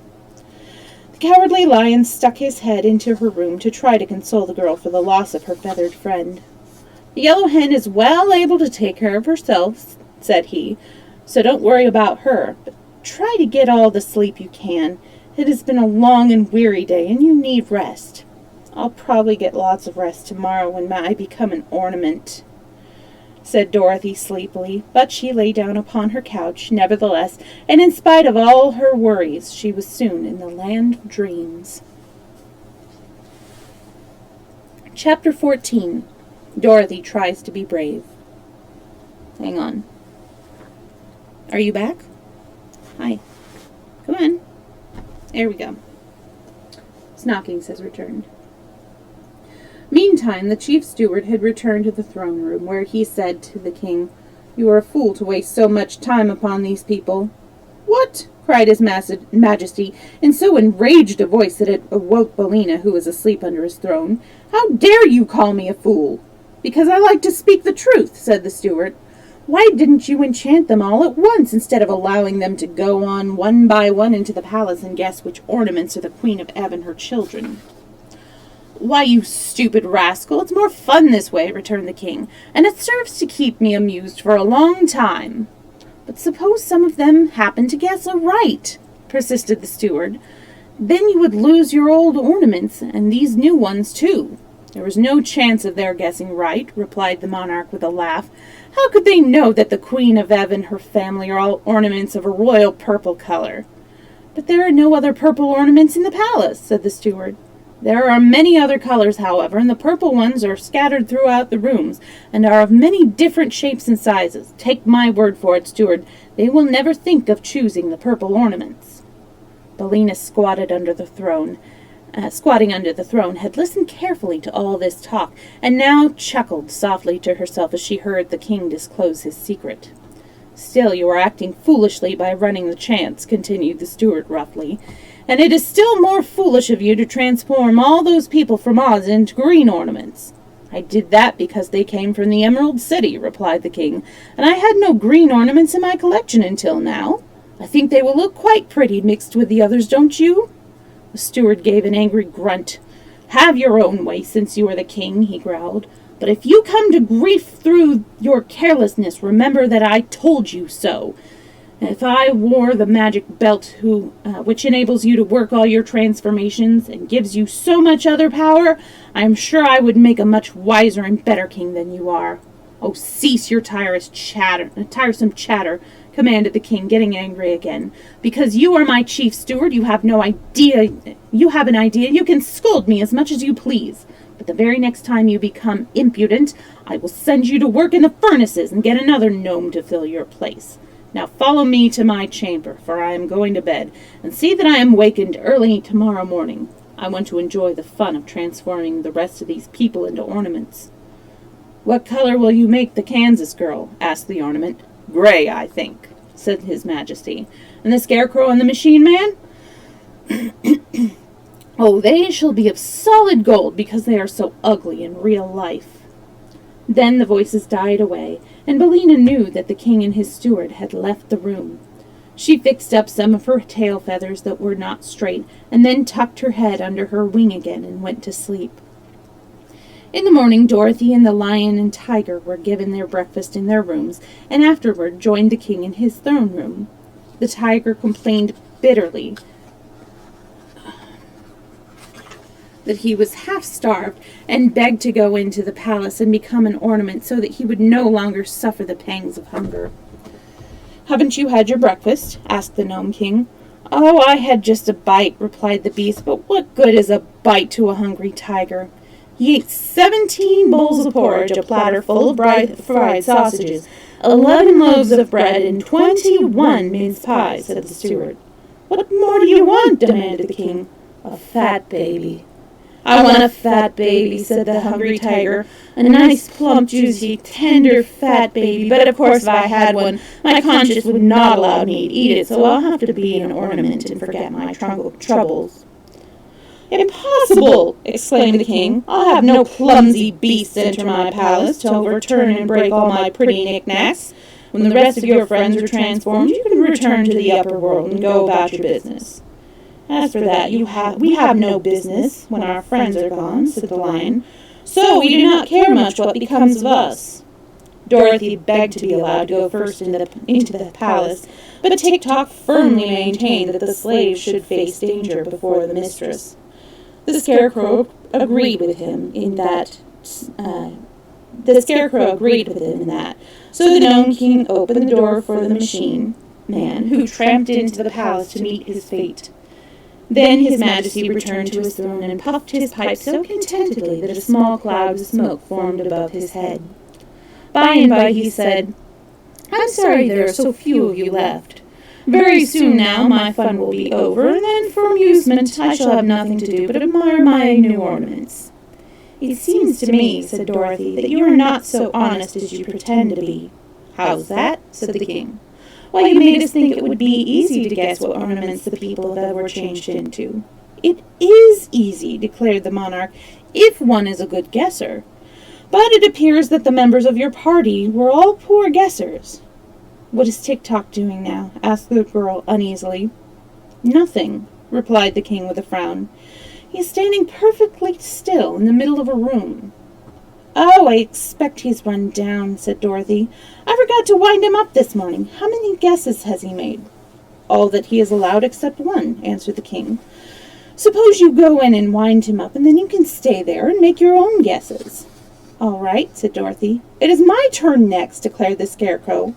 The Cowardly Lion stuck his head into her room to try to console the girl for the loss of her feathered friend. "The yellow hen is well able to take care of herself," said he, "so don't worry about her, but try to get all the sleep you can. It has been a long and weary day, and you need rest." "I'll probably get lots of rest tomorrow when I become an ornament," said Dorothy sleepily, but she lay down upon her couch, nevertheless, and in spite of all her worries, she was soon in the land of dreams. Chapter 14. Dorothy Tries to be Brave. Hang on. Are you back? Hi. Come on. There we go. Snockings has returned. Meantime, the chief steward had returned to the throne room, where he said to the king, "You are a fool to waste so much time upon these people." "What?" cried his majesty, in so enraged a voice that it awoke Billina, who was asleep under his throne. "How dare you call me a fool?" "Because I like to speak the truth," said the steward. "Why didn't you enchant them all at once, instead of allowing them to go on one by one into the palace and guess which ornaments are the Queen of Ebb and her children?" "Why, you stupid rascal, it's more fun this way," returned the king, "and it serves to keep me amused for a long time." "But suppose some of them happen to guess aright," persisted the steward. "Then you would lose your old ornaments, and these new ones too." "There is no chance of their guessing right," replied the monarch with a laugh. "How could they know that the Queen of Ebb and her family are all ornaments of a royal purple color?" "But there are no other purple ornaments in the palace," said the steward. "There are many other colors, however, and the purple ones are scattered throughout the rooms, and are of many different shapes and sizes. Take my word for it, steward, they will never think of choosing the purple ornaments." Billina, squatting under the throne, had listened carefully to all this talk, and now chuckled softly to herself as she heard the king disclose his secret. "Still, you are acting foolishly by running the chance," continued the steward roughly. "And it is still more foolish of you to transform all those people from Oz into green ornaments." "I did that because they came from the Emerald City," replied the king, "and I had no green ornaments in my collection until now. I think they will look quite pretty mixed with the others, don't you?" The steward gave an angry grunt. "Have your own way, since you are the king," he growled. "But if you come to grief through your carelessness, remember that I told you so. If I wore the magic belt which enables you to work all your transformations and gives you so much other power, I am sure I would make a much wiser and better king than you are." "Oh, cease your tiresome chatter," commanded the king, getting angry again. "Because you are my chief steward, you have an idea, you can scold me as much as you please. But the very next time you become impudent, I will send you to work in the furnaces and get another gnome to fill your place. Now follow me to my chamber, for I am going to bed, and see that I am wakened early tomorrow morning. I want to enjoy the fun of transforming the rest of these people into ornaments." "What color will you make the Kansas girl?" asked the ornament. "Gray, I think," said his majesty. "And the Scarecrow and the Machine Man?" "Oh, they shall be of solid gold, because they are so ugly in real life." Then the voices died away, and Billina knew that the king and his steward had left the room. She fixed up some of her tail feathers that were not straight, and then tucked her head under her wing again and went to sleep. In the morning, Dorothy and the lion and tiger were given their breakfast in their rooms, and afterward joined the king in his throne room. The tiger complained bitterly that he was half-starved and begged to go into the palace and become an ornament so that he would no longer suffer the pangs of hunger. "Haven't you had your breakfast?" asked the Gnome King. "Oh, I had just a bite," replied the beast, "but what good is a bite to a hungry tiger?" "He ate 17 bowls of porridge, a platter full of fried sausages, 11 loaves of bread, and 21 mince pies," said the steward. "What more do you want?" demanded the king. "A fat baby." "I want a fat baby," said the hungry tiger. "A nice, plump, juicy, tender, fat baby. But of course if I had one, my conscience would not allow me to eat it, so I'll have to be an ornament and forget my troubles." "Impossible!" exclaimed the king. "I'll have no clumsy beasts enter my palace to overturn and break all my pretty knickknacks. When the rest of your friends are transformed, you can return to the upper world and go about your business." "As for that, we have no business when our friends are gone," said the lion, "so we do not care much what becomes of us." Dorothy begged to be allowed to go first into the palace, but Tick-Tock firmly maintained that the slaves should face danger before the mistress. The Scarecrow agreed with him in that. So the Gnome King opened the door for the machine man, who tramped into the palace to meet his fate. Then His Majesty returned to his throne and puffed his pipe so contentedly that a small cloud of smoke formed above his head. By and by he said, "I'm sorry there are so few of you left. Very soon now my fun will be over, and then for amusement I shall have nothing to do but admire my new ornaments." "It seems to me," said Dorothy, "that you are not so honest as you pretend to be." "How's that?" said the king. "Why, you made us think it would be easy to guess what ornaments the people of Ev were changed into." "It is easy," declared the monarch, "if one is a good guesser. But it appears that the members of your party were all poor guessers." "What is Tick-Tock doing now?" asked the girl uneasily. "Nothing," replied the king with a frown. "He is standing perfectly still in the middle of a room." "Oh, I expect he's run down," said Dorothy. "I forgot to wind him up this morning. How many guesses has he made?" "All that he is allowed except one," answered the king. "Suppose you go in and wind him up, and then you can stay there and make your own guesses." "All right," said Dorothy. "It is my turn next," declared the Scarecrow.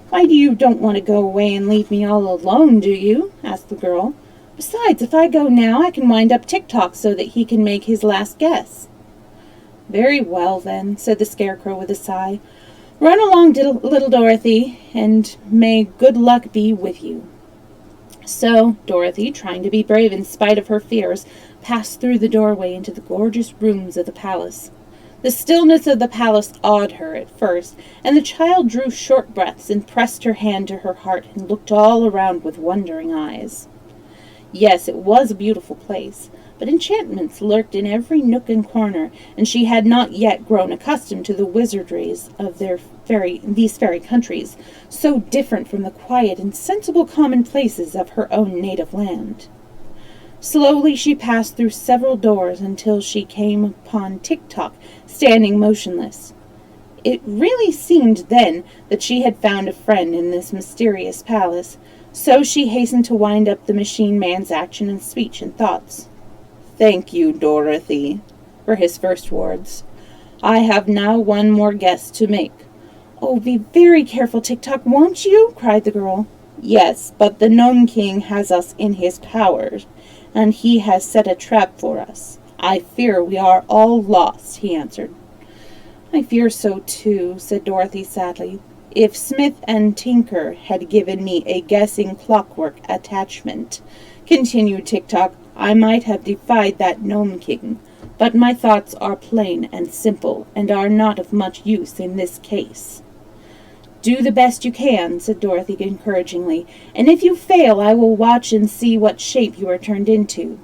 "Why, you don't want to go away and leave me all alone, do you?" asked the girl. "Besides, if I go now, I can wind up Tick-Tock so that he can make his last guess." "Very well, then," said the Scarecrow with a sigh. "Run along, little Dorothy, and may good luck be with you." So Dorothy, trying to be brave in spite of her fears, passed through the doorway into the gorgeous rooms of the palace. The stillness of the palace awed her at first, and the child drew short breaths and pressed her hand to her heart and looked all around with wondering eyes. Yes, it was a beautiful place, but enchantments lurked in every nook and corner, and she had not yet grown accustomed to the wizardries of these fairy countries, so different from the quiet and sensible commonplaces of her own native land. Slowly she passed through several doors until she came upon Tick-Tock standing motionless. It really seemed then that she had found a friend in this mysterious palace, so she hastened to wind up the machine man's action and speech and thoughts. "Thank you, Dorothy," were his first words. "I have now one more guess to make." "Oh, be very careful, Tick-Tock, won't you?" cried the girl. "Yes, but the Gnome King has us in his powers, and he has set a trap for us. I fear we are all lost," he answered. "I fear so too," said Dorothy sadly. "If Smith and Tinker had given me a guessing clockwork attachment," continued Tick-Tock, "I might have defied that Gnome King. But my thoughts are plain and simple, and are not of much use in this case." "Do the best you can," said Dorothy encouragingly, "and if you fail, I will watch and see what shape you are turned into."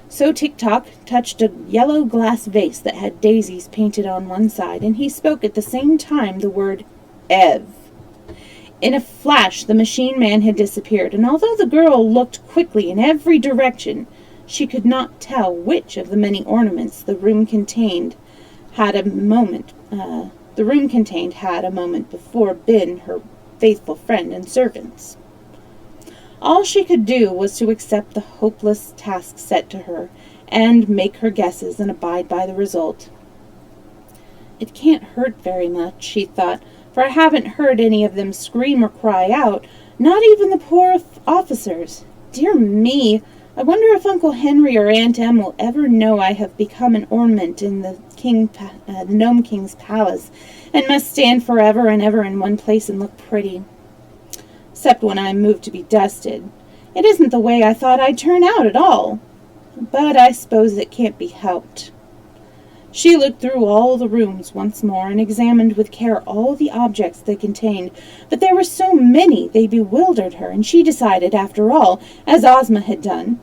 So Tick-Tock touched a yellow glass vase that had daisies painted on one side, and he spoke at the same time the word Ev. In a flash the machine man had disappeared, and although the girl looked quickly in every direction, she could not tell which of the many ornaments the room contained had a moment before been her faithful friend and servants. All she could do was to accept the hopeless task set to her, and make her guesses and abide by the result. It can't hurt very much, she thought, for I haven't heard any of them scream or cry out, not even the poor officers. Dear me, I wonder if Uncle Henry or Aunt Em will ever know I have become an ornament in the Gnome King's palace, and must stand forever and ever in one place and look pretty. Except when I am moved to be dusted. It isn't the way I thought I'd turn out at all. But I suppose it can't be helped. She looked through all the rooms once more and examined with care all the objects they contained, but there were so many they bewildered her, and she decided, after all, as Ozma had done,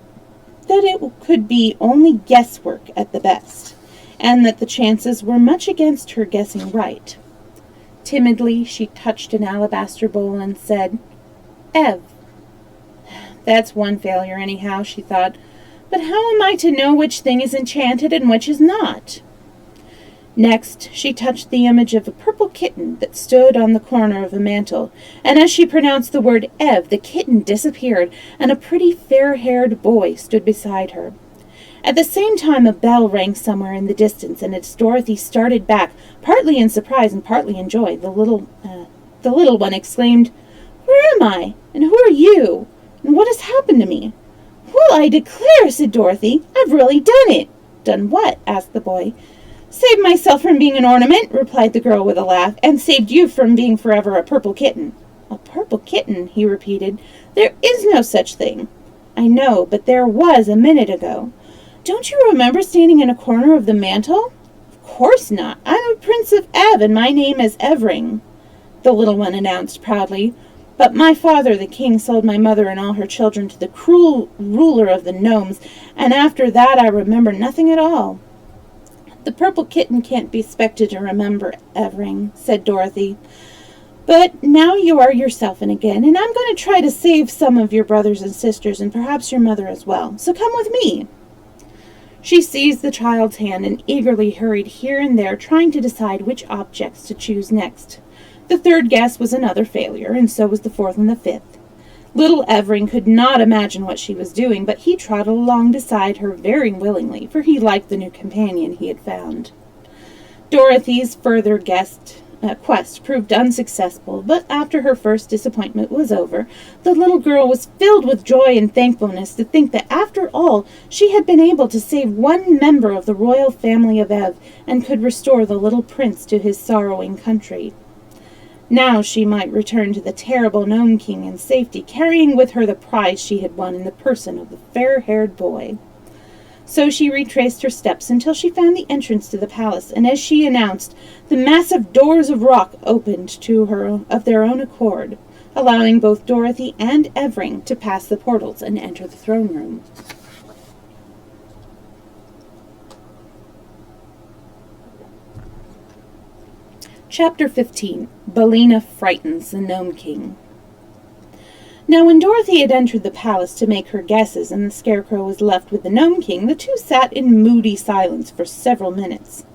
that it could be only guesswork at the best, and that the chances were much against her guessing right. Timidly, she touched an alabaster bowl and said, "Ev." That's one failure, anyhow, she thought. But how am I to know which thing is enchanted and which is not? Next, she touched the image of a purple kitten that stood on the corner of a mantel, and as she pronounced the word Ev, the kitten disappeared, and a pretty fair-haired boy stood beside her. At the same time, a bell rang somewhere in the distance, and as Dorothy started back, partly in surprise and partly in joy, the little one exclaimed, "Where am I? And who are you? And what has happened to me?" "Well, I declare," said Dorothy, "I've really done it." "Done what?" asked the boy. "Saved myself from being an ornament," replied the girl with a laugh, "and saved you from being forever a purple kitten." "A purple kitten?" he repeated. "There is no such thing." "I know, but there was a minute ago. Don't you remember standing in a corner of the mantel?" "Of course not. I'm a Prince of Ev, and my name is Evring," the little one announced proudly. "But my father, the king, sold my mother and all her children to the cruel ruler of the gnomes, and after that I remember nothing at all." "The purple kitten can't be expected to remember, Evring," said Dorothy. "But now you are yourself again, and I'm going to try to save some of your brothers and sisters, and perhaps your mother as well. So come with me." She seized the child's hand and eagerly hurried here and there, trying to decide which objects to choose next. The third guess was another failure, and so was the fourth and the fifth. Little Evring could not imagine what she was doing, but he trotted along beside her very willingly, for he liked the new companion he had found. Dorothy's further quest proved unsuccessful, but after her first disappointment was over, the little girl was filled with joy and thankfulness to think that after all she had been able to save one member of the royal family of Ev, and could restore the little prince to his sorrowing country. Now she might return to the terrible Gnome King in safety, carrying with her the prize she had won in the person of the fair-haired boy. So she retraced her steps until she found the entrance to the palace, and as she announced, the massive doors of rock opened to her of their own accord, allowing both Dorothy and Evring to pass the portals and enter the throne room. Chapter 15. Billina Frightens the Gnome King. Now when Dorothy had entered the palace to make her guesses and the Scarecrow was left with the Gnome King, the two sat in moody silence for several minutes.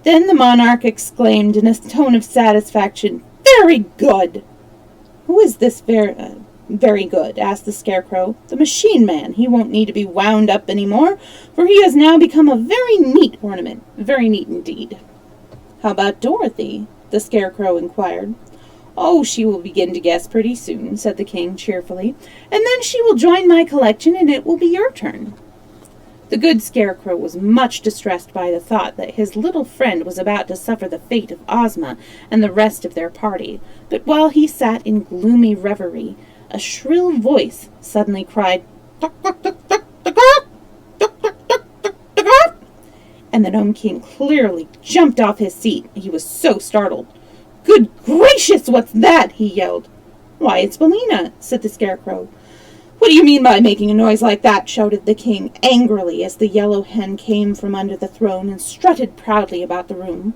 Then the monarch exclaimed in a tone of satisfaction, "Very good!" "Who is this very good?" asked the Scarecrow. "The Machine Man. He won't need to be wound up any more, for he has now become a very neat ornament. Very neat indeed." "How about Dorothy?" the Scarecrow inquired. "Oh, she will begin to guess pretty soon," said the king cheerfully, "and then she will join my collection and it will be your turn." The good Scarecrow was much distressed by the thought that his little friend was about to suffer the fate of Ozma and the rest of their party, but while he sat in gloomy reverie, a shrill voice suddenly cried, "Duck, duck, duck, duck, duck, duck, duck, duck, duck, duck, duck, duck," and the Gnome King clearly jumped off his seat. He was so startled. "Good gracious, what's that?" he yelled. "Why, it's Billina," said the Scarecrow. "What do you mean by making a noise like that?" shouted the king angrily as the yellow hen came from under the throne and strutted proudly about the room.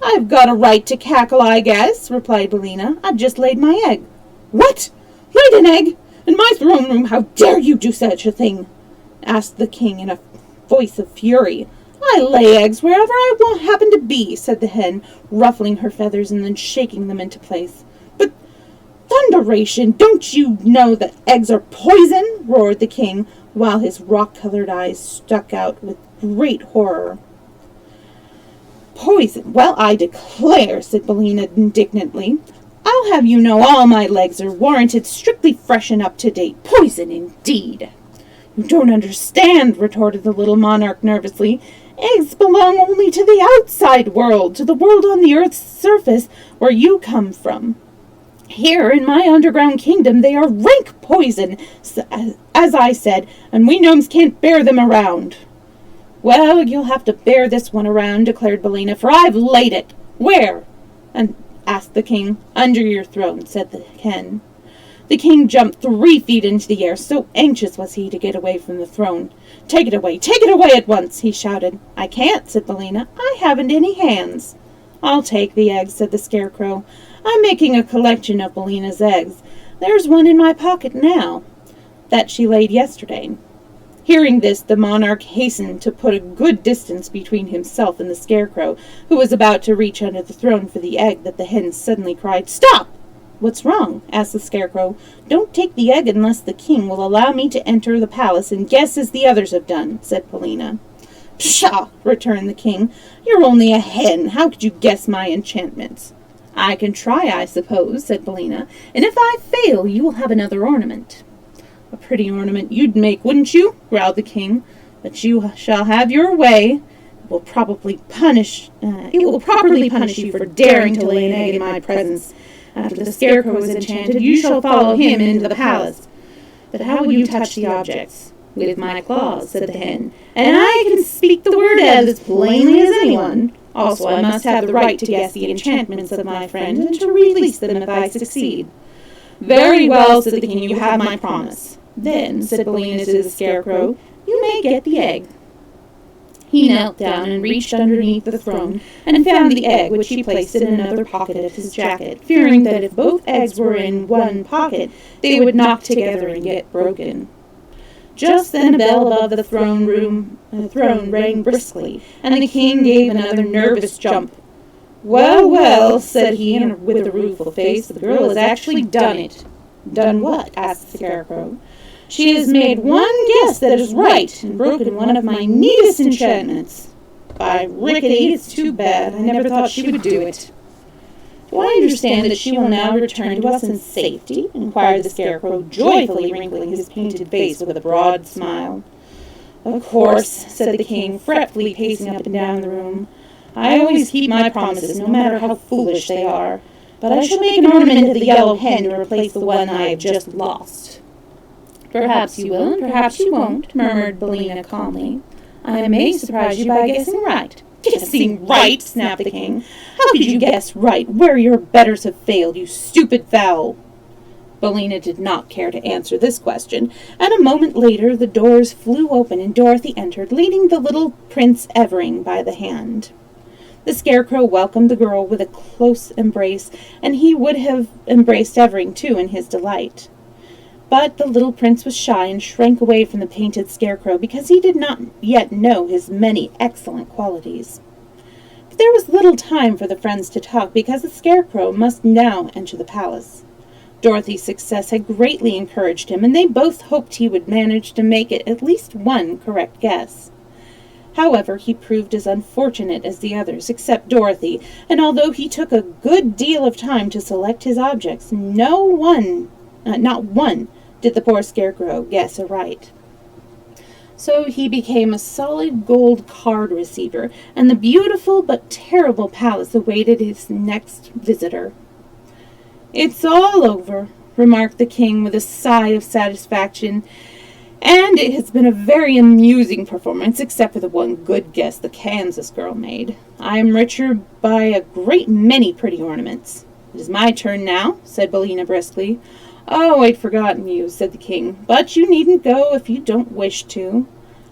"I've got a right to cackle, I guess," replied Billina. "I've just laid my egg." "What? Laid an egg? In my throne room? How dare you do such a thing?" asked the king in a voice of fury. "I lay eggs wherever I happen to be," said the hen, ruffling her feathers and then shaking them into place. "But, thunderation, don't you know that eggs are poison?" roared the king. while his rock-colored eyes stuck out with great horror. "Poison! Well, I declare," said Billina indignantly. "I'll have you know all my legs are warranted strictly fresh and up-to-date. Poison, indeed!" "You don't understand," retorted the little monarch nervously. "Eggs belong only to the outside world, to the world on the earth's surface where you come from. Here in my underground kingdom they are rank poison, as I said, and we gnomes can't bear them around." "Well, you'll have to bear this one around," declared Billina, "for I've laid it." "Where?" asked the king. "Under your throne," said the hen. The king jumped 3 feet into the air, so anxious was he to get away from the throne. Take it away at once," he shouted. "I can't," said Billina. "I haven't any hands." "I'll take the eggs," said the Scarecrow. "I'm making a collection of Billina's eggs. There's one in my pocket now, that she laid yesterday." Hearing this, the monarch hastened to put a good distance between himself and the Scarecrow, who was about to reach under the throne for the egg that the hen suddenly cried, "Stop!" "What's wrong?" asked the Scarecrow. "Don't take the egg unless the king will allow me to enter the palace and guess as the others have done," said Billina. "Pshaw!" returned the king. "You're only a hen. How could you guess my enchantments?" "I can try, I suppose," said Billina, "and if I fail, you will have another ornament." "A pretty ornament you'd make, wouldn't you?" growled the king. "But you shall have your way. It will properly punish you for daring to lay an egg in my presence. After the Scarecrow is enchanted, you shall follow him into the palace." "But how will you touch the objects?" "With my claws," said the hen, "and I can speak the word as plainly as anyone. Also, I must have the right to guess the enchantments of my friend and to release them if I succeed." "Very well," said the king, "you have my promise." "Then," said Billina to the Scarecrow, "you may get the egg." He knelt down and reached underneath the throne and found the egg, which he placed in another pocket of his jacket, fearing that if both eggs were in one pocket, they would knock together and get broken. Just then a bell above the throne rang briskly, and the king gave another nervous jump. "Well, well," said he, with a rueful face, "the girl has actually done it." "Done what?" asked the Scarecrow. "She has made one guess that is right, and broken one of my neatest enchantments." "By rickety, it's too bad. I never thought she would do it." "Do I understand that she will now return to us in safety?" inquired the Scarecrow, joyfully wrinkling his painted face with a broad smile. "Of course," said the king, fretfully pacing up and down the room. "I always keep my promises, no matter how foolish they are. But I shall make an ornament of the yellow hen to replace the one I have just lost." "Perhaps you will, and perhaps you won't," murmured Billina calmly. "I may surprise you by guessing right." "Guessing right?" snapped the king. "How could you guess right where your betters have failed, you stupid fowl?" Billina did not care to answer this question, and a moment later the doors flew open and Dorothy entered, leading the little Prince Evering by the hand. The Scarecrow welcomed the girl with a close embrace, and he would have embraced Evering too in his delight. But the little prince was shy and shrank away from the painted Scarecrow because he did not yet know his many excellent qualities. But there was little time for the friends to talk because the Scarecrow must now enter the palace. Dorothy's success had greatly encouraged him, and they both hoped he would manage to make it at least one correct guess. However, he proved as unfortunate as the others, except Dorothy, and although he took a good deal of time to select his objects, not one did the poor Scarecrow guess aright. So he became a solid gold card receiver, and the beautiful but terrible palace awaited his next visitor. "It's all over," remarked the king with a sigh of satisfaction, "and it has been a very amusing performance, except for the one good guess the Kansas girl made. I am richer by a great many pretty ornaments." "It is my turn now," said Billina briskly. "Oh, I'd forgotten you," said the king, "but you needn't go if you don't wish to.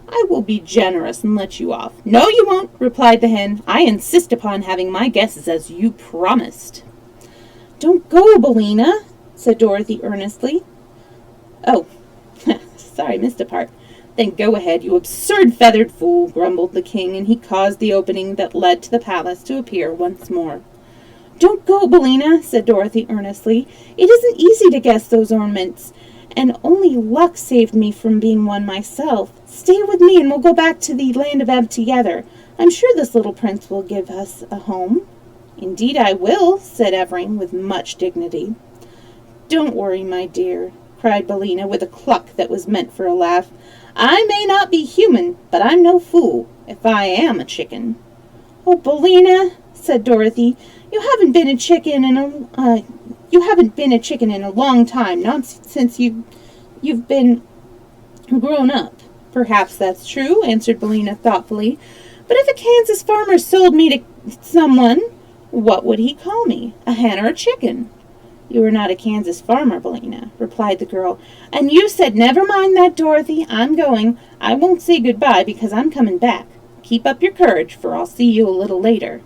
I will be generous and let you off." "No, you won't," replied the hen. "I insist upon having my guesses as you promised." "Don't go, Billina," said Dorothy earnestly. "Oh, sorry, missed a part. Then go ahead, you absurd feathered fool," grumbled the king, and he caused the opening that led to the palace to appear once more. "Don't go, Billina," said Dorothy earnestly. "It isn't easy to guess those ornaments, and only luck saved me from being one myself. Stay with me, and we'll go back to the land of Ebb together. I'm sure this little prince will give us a home." "Indeed I will," said Evering with much dignity. "Don't worry, my dear," cried Bellina with a cluck that was meant for a laugh. "I may not be human, but I'm no fool, if I am a chicken." "Oh, Bellina," said Dorothy, you haven't been a chicken in a long time, not since you've been grown up." "Perhaps that's true," answered Bellina thoughtfully. "But if a Kansas farmer sold me to someone, what would he call me? A hen or a chicken?" "You are not a Kansas farmer, Bellina," replied the girl. "And you said, 'Never mind that, Dorothy. I'm going. I won't say goodbye because I'm coming back. Keep up your courage, for I'll see you a little later.'"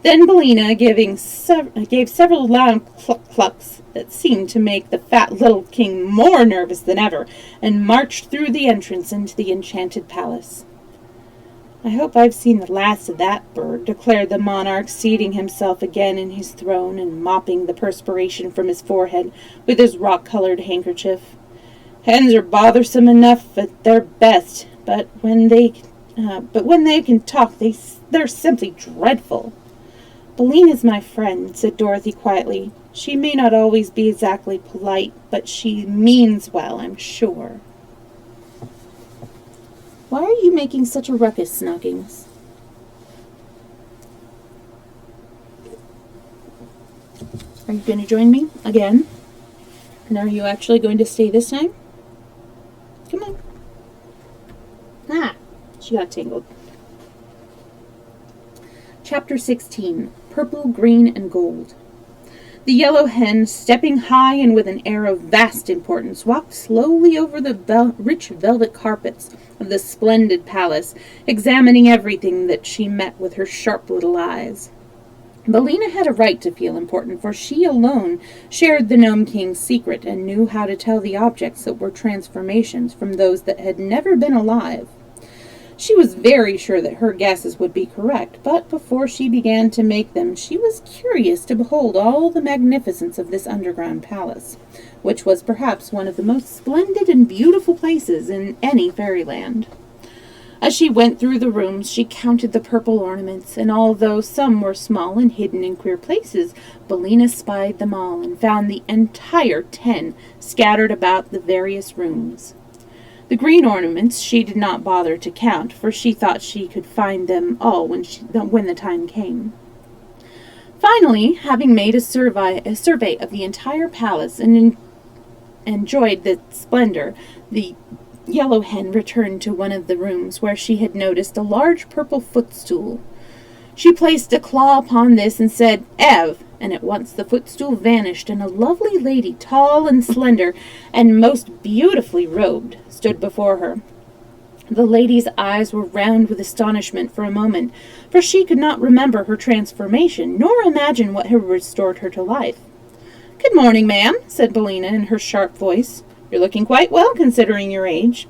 Then Bellina gave several loud clucks that seemed to make the fat little king more nervous than ever, and marched through the entrance into the enchanted palace. "I hope I've seen the last of that bird," declared the monarch, seating himself again in his throne and mopping the perspiration from his forehead with his rock-colored handkerchief. "Hens are bothersome enough at their best, but when they can talk, they're simply dreadful." "Bellina's my friend," said Dorothy quietly. "She may not always be exactly polite, but she means well, I'm sure." "Why are you making such a ruckus, Snuggings?" "Are you going to join me again? And are you actually going to stay this time? Come on." Ah, she got tangled. Chapter 16. Purple, Green, and Gold. The yellow hen, stepping high and with an air of vast importance, walked slowly over the rich velvet carpets of the splendid palace, examining everything that she met with her sharp little eyes. Bellina had a right to feel important, for she alone shared the Gnome King's secret and knew how to tell the objects that were transformations from those that had never been alive. She was very sure that her guesses would be correct, but before she began to make them, she was curious to behold all the magnificence of this underground palace, which was perhaps one of the most splendid and beautiful places in any fairyland. As she went through the rooms, she counted the purple ornaments, and although some were small and hidden in queer places, Bellina spied them all and found the entire 10 scattered about the various rooms. The green ornaments she did not bother to count, for she thought she could find them all when the time came. Finally, having made a survey of the entire palace and enjoyed the splendor, the yellow hen returned to one of the rooms where she had noticed a large purple footstool. She placed a claw upon this and said, "Ev," and at once the footstool vanished, and a lovely lady, tall and slender, and most beautifully robed, stood before her. The lady's eyes were round with astonishment for a moment, for she could not remember her transformation, nor imagine what had restored her to life. "Good morning, ma'am," said Bellina in her sharp voice. "You're looking quite well, considering your age."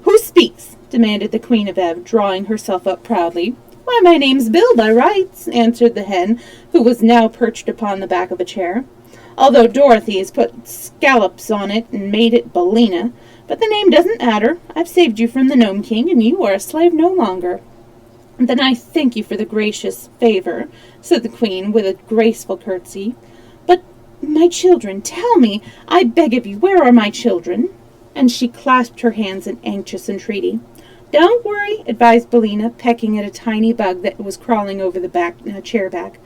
"Who speaks?" demanded the Queen of Ebb, drawing herself up proudly. "Why, my name's Bill by rights," answered the hen, who was now perched upon the back of a chair, "although Dorothy has put scallops on it and made it Bellina. But the name doesn't matter. I've saved you from the Gnome King, and you are a slave no longer." "Then I thank you for the gracious favor," said the Queen with a graceful curtsy. "But my children, tell me, I beg of you, where are my children?" And she clasped her hands in anxious entreaty. "Don't worry," advised Bellina, pecking at a tiny bug that was crawling over the chair back.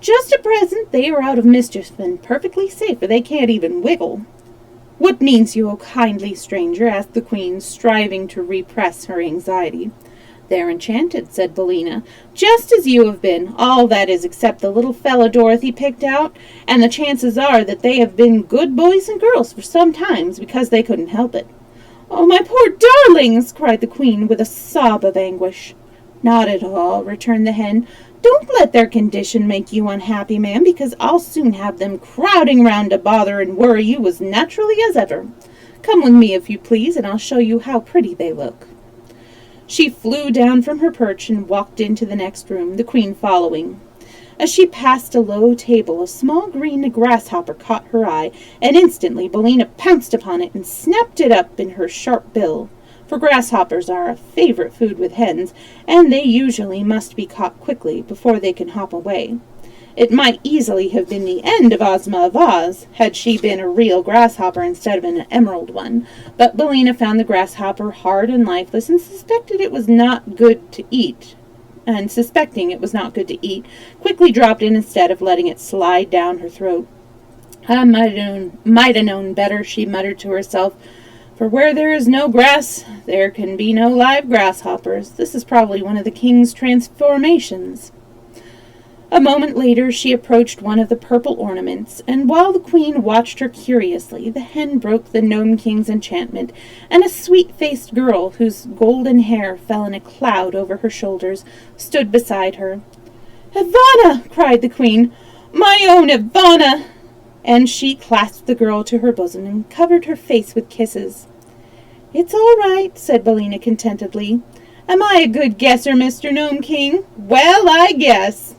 "Just at present they are out of mischief and perfectly safe, for they can't even wiggle." "What means you, O kindly stranger?" asked the Queen, striving to repress her anxiety. "They're enchanted," said Bellina, "just as you have been, all that is except the little fellow Dorothy picked out, and the chances are that they have been good boys and girls for some times, because they couldn't help it." "Oh, my poor darlings!" cried the Queen with a sob of anguish. "Not at all," returned the hen. "Don't let their condition make you unhappy, ma'am, because I'll soon have them crowding round to bother and worry you as naturally as ever. Come with me, if you please, and I'll show you how pretty they look." She flew down from her perch and walked into the next room, the Queen following. As she passed a low table, a small green grasshopper caught her eye, and instantly Billina pounced upon it and snapped it up in her sharp bill. For grasshoppers are a favorite food with hens, and they usually must be caught quickly before they can hop away. It might easily have been the end of Ozma of Oz, had she been a real grasshopper instead of an emerald one, but Billina found the grasshopper hard and lifeless and suspecting it was not good to eat, quickly dropped it instead of letting it slide down her throat. I might have known better, she muttered to herself, for where there is no grass, there can be no live grasshoppers. This is probably one of the king's transformations. A moment later she approached one of the purple ornaments, and while the queen watched her curiously, the hen broke the Gnome King's enchantment, and a sweet-faced girl, whose golden hair fell in a cloud over her shoulders, stood beside her. "Ivana!" cried the queen. "My own Ivana!" And she clasped the girl to her bosom and covered her face with kisses. "It's all right," said Billina contentedly. "Am I a good guesser, Mr. Gnome King? Well, I guess."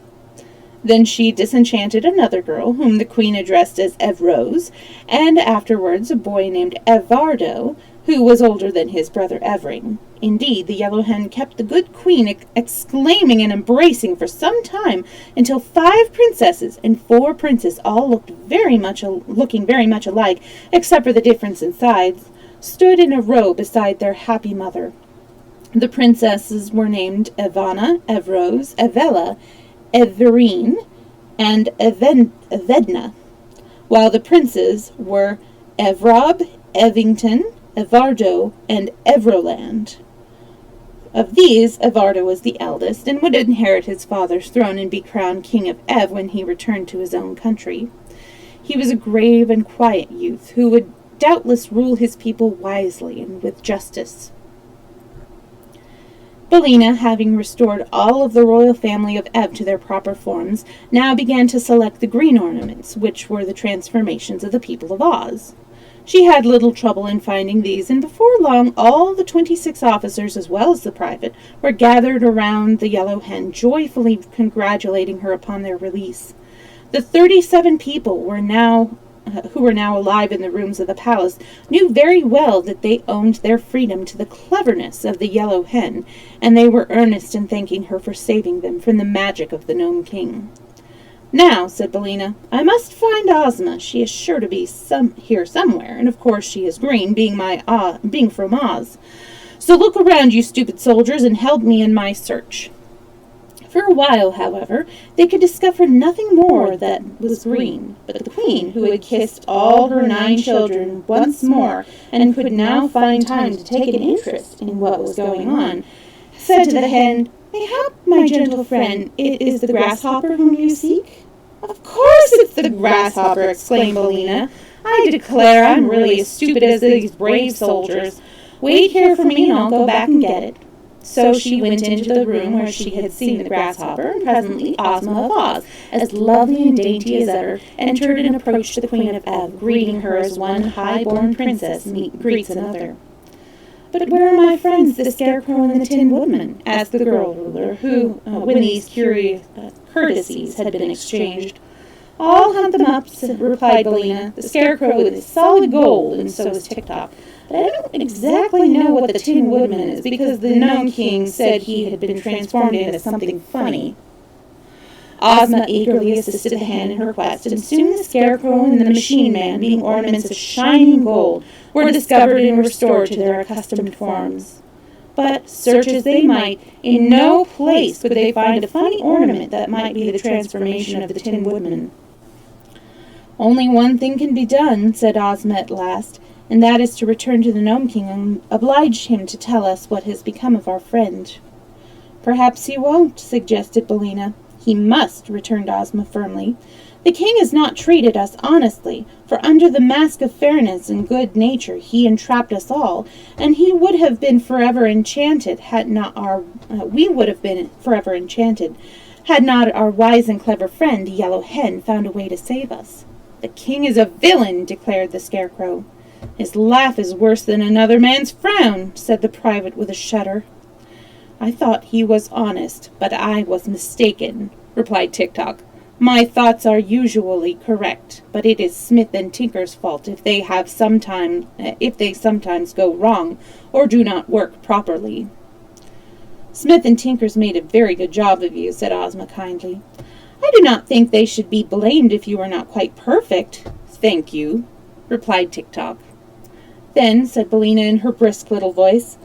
Then she disenchanted another girl, whom the queen addressed as Evrose, and afterwards a boy named Evardo, who was older than his brother Evring. Indeed, the yellow hen kept the good queen exclaiming and embracing for some time, until 5 princesses and 4 princes, all looking very much alike, except for the difference in size, stood in a row beside their happy mother. The princesses were named Ivana, Evrose, Evella, Everine, and Evedna, while the princes were Evrob, Evington, Evardo, and Evroland. Of these, Evardo was the eldest, and would inherit his father's throne and be crowned King of Ev when he returned to his own country. He was a grave and quiet youth, who would doubtless rule his people wisely and with justice. Billina, having restored all of the royal family of Ev to their proper forms, now began to select the green ornaments, which were the transformations of the people of Oz. She had little trouble in finding these, and before long all the 26 officers, as well as the private, were gathered around the yellow hen, joyfully congratulating her upon their release. The 37 people who were now alive in the rooms of the palace knew very well that they owed their freedom to the cleverness of the yellow hen, and they were earnest in thanking her for saving them from the magic of the Gnome King. "Now," said Billina, "I must find Ozma. She is sure to be here somewhere, and of course she is green, being from Oz. So look around, you stupid soldiers, and help me in my search." For a while, however, they could discover nothing more that was green, but the queen, who had kissed all her 9 children once more, and could now find time to take an interest in what was going on, said to the hen, "Mayhap, my gentle friend, it is the grasshopper whom you seek?" "Of course it's the grasshopper!" exclaimed Billina. "I declare I'm really as stupid as these brave soldiers. Wait here for me and I'll go back and get it." So she went into the room where she had seen the grasshopper, and presently Ozma of Oz, as lovely and dainty as ever, entered and approached the Queen of Ev, greeting her as one high-born princess greets another. "But where are my friends, the Scarecrow and the Tin Woodman?" asked the girl ruler, who, when these courtesies had been exchanged. "I'll hunt them up," replied Billina. "The Scarecrow is solid gold, and so is Tik-Tok. But I don't exactly know what the Tin Woodman is, because the Gnome King said he had been transformed into something funny." Ozma eagerly assisted the hen in her quest, and soon the Scarecrow and the Machine Man, being ornaments of shining gold, were discovered and restored to their accustomed forms. But, search as they might, in no place could they find a funny ornament that might be the transformation of the Tin Woodman. "Only one thing can be done," said Ozma at last, "and that is to return to the Gnome King and oblige him to tell us what has become of our friend." "Perhaps he won't," suggested Billina. "He must," returned Ozma firmly. "The king has not treated us honestly, for under the mask of fairness and good nature he entrapped us all, and he would have been forever enchanted had not our wise and clever friend, the yellow hen, found a way to save us." "The king is a villain," declared the Scarecrow. "His laugh is worse than another man's frown," said the private with a shudder. "I thought he was honest, but I was mistaken," replied Tick-Tock. "My thoughts are usually correct, but it is Smith and Tinker's fault if they sometimes go wrong or do not work properly." "Smith and Tinker's made a very good job of you," said Ozma kindly. "I do not think they should be blamed if you are not quite perfect." "Thank you," replied Tick-Tock. "Then," said Billina in her brisk little voice,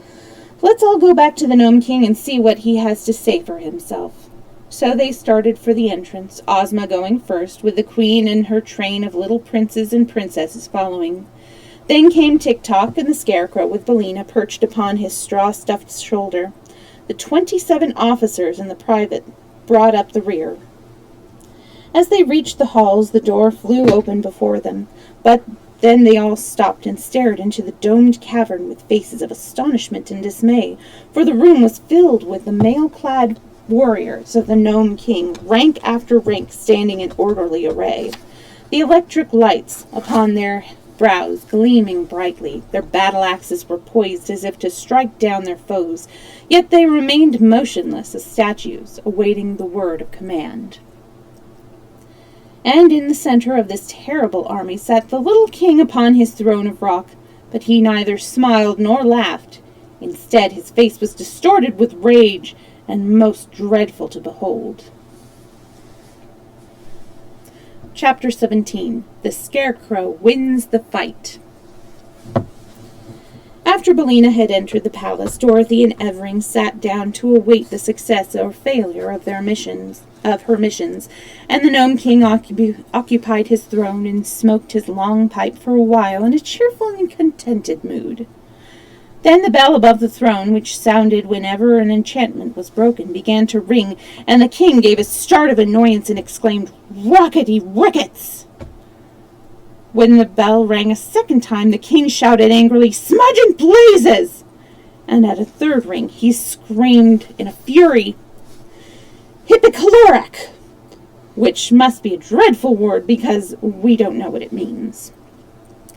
"let's all go back to the Gnome King and see what he has to say for himself." So they started for the entrance, Ozma going first, with the Queen and her train of little princes and princesses following. Then came Tick-Tock and the Scarecrow, with Billina perched upon his straw-stuffed shoulder. The 27 officers and the private brought up the rear. As they reached the halls, the door flew open before them, but then they all stopped and stared into the domed cavern with faces of astonishment and dismay, for the room was filled with the mail-clad warriors of the Gnome King, rank after rank standing in orderly array, the electric lights upon their brows gleaming brightly. Their battle axes were poised as if to strike down their foes, yet they remained motionless as statues, awaiting the word of command. And in the center of this terrible army sat the little king upon his throne of rock, but he neither smiled nor laughed. Instead, his face was distorted with rage, and most dreadful to behold. Chapter 17. The Scarecrow Wins the Fight. After Billina had entered the palace, Dorothy and Evering sat down to await the success or failure of her missions, and the Gnome King occupied his throne and smoked his long pipe for a while in a cheerful and contented mood. Then the bell above the throne, which sounded whenever an enchantment was broken, began to ring, and the king gave a start of annoyance and exclaimed, "Rockety rickets!" When the bell rang a second time, the king shouted angrily, "Smudge and blazes!" And at a third ring, he screamed in a fury, "Hippocaloric!" which must be a dreadful word because we don't know what it means.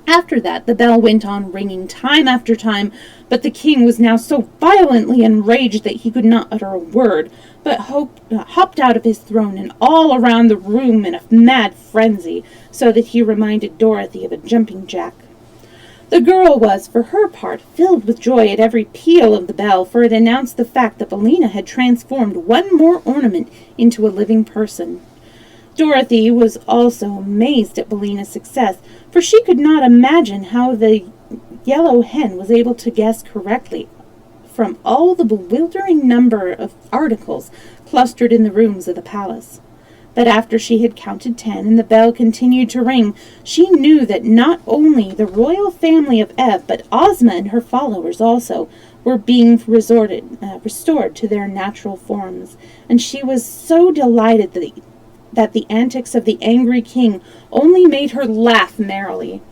After that, the bell went on ringing time after time, but the king was now so violently enraged that he could not utter a word, but hopped out of his throne and all around the room in a mad frenzy, so that he reminded Dorothy of a jumping jack. The girl was, for her part, filled with joy at every peal of the bell, for it announced the fact that Billina had transformed one more ornament into a living person. Dorothy was also amazed at Billina's success, for she could not imagine how the yellow hen was able to guess correctly from all the bewildering number of articles clustered in the rooms of the palace. But after she had counted 10 and the bell continued to ring, she knew that not only the royal family of Ev, but Ozma and her followers also were being restored to their natural forms, and she was so delighted that the antics of the angry king only made her laugh merrily.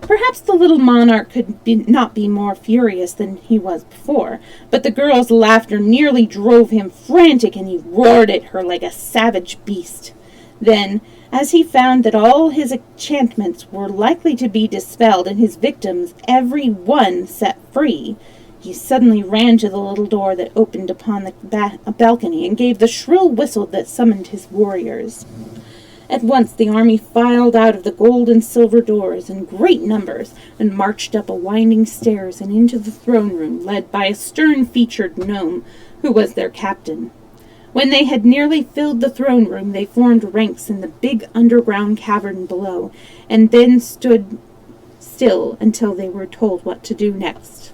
Perhaps the little monarch could not be more furious than he was before, but the girl's laughter nearly drove him frantic, and he roared at her like a savage beast. Then, as he found that all his enchantments were likely to be dispelled and his victims every one set free, he suddenly ran to the little door that opened upon the balcony and gave the shrill whistle that summoned his warriors. At once the army filed out of the gold and silver doors in great numbers and marched up a winding stairs and into the throne room, led by a stern-featured gnome who was their captain. When they had nearly filled the throne room, they formed ranks in the big underground cavern below, and then stood still until they were told what to do next.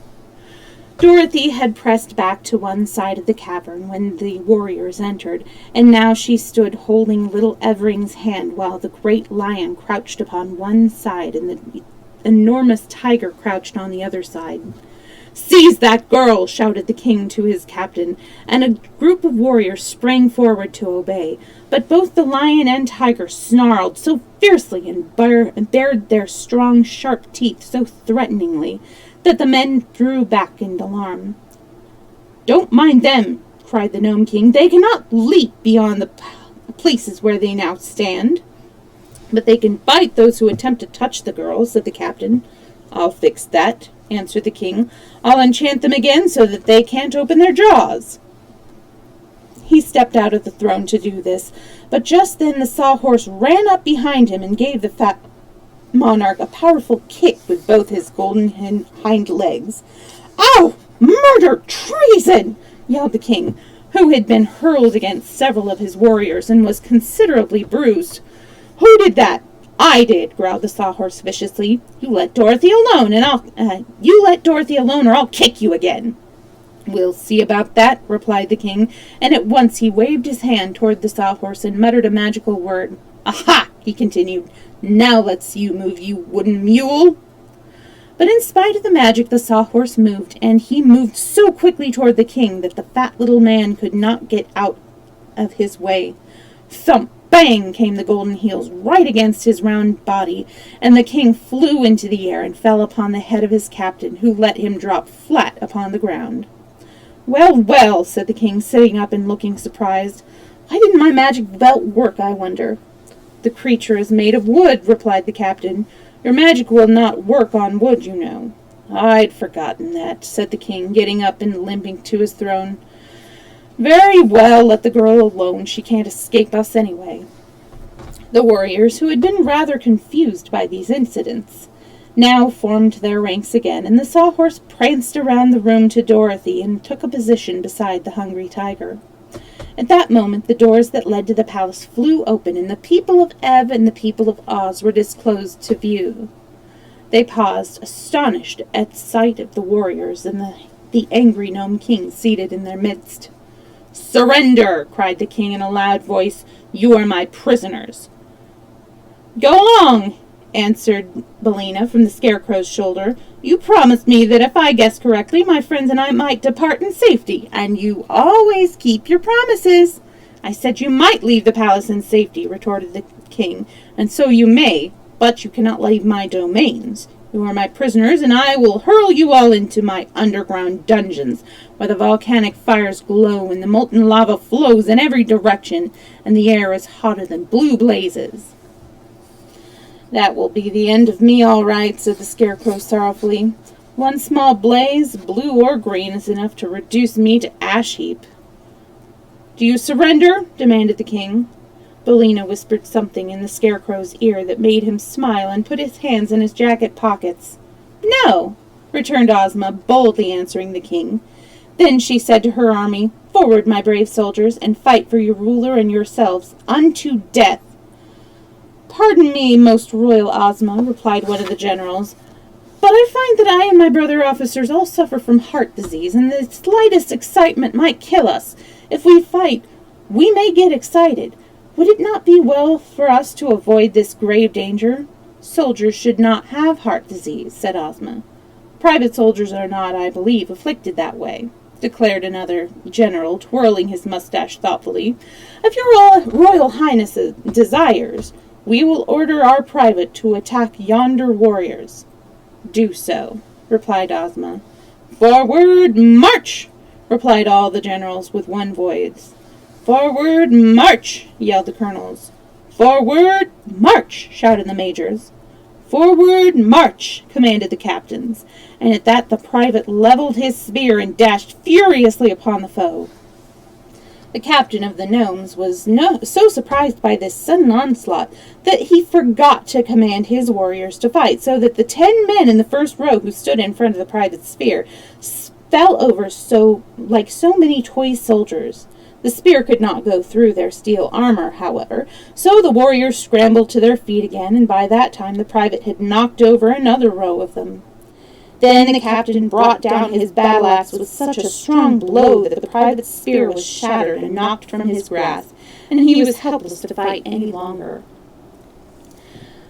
Dorothy had pressed back to one side of the cavern when the warriors entered, and now she stood holding little Evering's hand while the great lion crouched upon one side and the enormous tiger crouched on the other side. "Seize that girl!" shouted the king to his captain, and a group of warriors sprang forward to obey. But both the lion and tiger snarled so fiercely and bared their strong, sharp teeth so threateningly that the men drew back in alarm. "Don't mind them," cried the Gnome King. "They cannot leap beyond the places where they now stand." "But they can bite those who attempt to touch the girl," said the captain. "I'll fix that," answered the king. "I'll enchant them again so that they can't open their jaws." He stepped out of the throne to do this, but just then the sawhorse ran up behind him and gave the fat monarch a powerful kick with both his golden hind legs. "Ow! Murder! Treason!" yelled the king, who had been hurled against several of his warriors and was considerably bruised. "Who did that?" "I did," growled the sawhorse viciously. You let Dorothy alone, or I'll kick you again." "We'll see about that," replied the king, and at once he waved his hand toward the sawhorse and muttered a magical word. "Aha!" he continued. "Now let's see you move, you wooden mule." But in spite of the magic, the sawhorse moved, and he moved so quickly toward the king that the fat little man could not get out of his way. Thump! Bang! Came the golden heels right against his round body, and the king flew into the air and fell upon the head of his captain, who let him drop flat upon the ground. "Well, well," said the king, sitting up and looking surprised. "Why didn't my magic belt work, I wonder?" "The creature is made of wood," replied the captain. "Your magic will not work on wood, you know." "I'd forgotten that," said the king, getting up and limping to his throne. "Very well, let the girl alone. She can't escape us anyway." The warriors, who had been rather confused by these incidents, now formed their ranks again, and the sawhorse pranced around the room to Dorothy and took a position beside the hungry tiger. At that moment, the doors that led to the palace flew open, and the people of Ev and the people of Oz were disclosed to view. They paused, astonished at sight of the warriors and the angry gnome king seated in their midst. "Surrender!" cried the king in a loud voice. "You are my prisoners." "Go along!" answered Billina from the Scarecrow's shoulder. "You promised me that if I guessed correctly, my friends and I might depart in safety, and you always keep your promises." "I said you might leave the palace in safety," retorted the king, "and so you may, but you cannot leave my domains. You are my prisoners, and I will hurl you all into my underground dungeons, where the volcanic fires glow and the molten lava flows in every direction, and the air is hotter than blue blazes." "That will be the end of me, all right," said the Scarecrow sorrowfully. "One small blaze, blue or green, is enough to reduce me to ash heap." "Do you surrender?" demanded the king. Billina whispered something in the Scarecrow's ear that made him smile and put his hands in his jacket pockets. "No," returned Ozma, boldly answering the king. Then she said to her army, "Forward, my brave soldiers, and fight for your ruler and yourselves, unto death." "Pardon me, most royal Ozma," replied one of the generals, "but I find that I and my brother officers all suffer from heart disease, and the slightest excitement might kill us. If we fight, we may get excited. Would it not be well for us to avoid this grave danger?" "Soldiers should not have heart disease," said Ozma. "Private soldiers are not, I believe, afflicted that way," declared another general, twirling his mustache thoughtfully. "If your Royal Highness desires, we will order our private to attack yonder warriors." "Do so," replied Ozma. "Forward, march!" replied all the generals with one voice. "Forward, march!" yelled the colonels. "Forward, march!" shouted the majors. "Forward, march!" commanded the captains, and at that the private leveled his spear and dashed furiously upon the foe. The captain of the gnomes was so surprised by this sudden onslaught that he forgot to command his warriors to fight, so that the 10 men in the first row who stood in front of the private spear fell over like so many toy soldiers. The spear could not go through their steel armor, however, so the warriors scrambled to their feet again, and by that time the private had knocked over another row of them. Then the captain brought down his battle-axe with such a strong blow that the private's spear was shattered and knocked from his grasp, and he was helpless to fight any longer.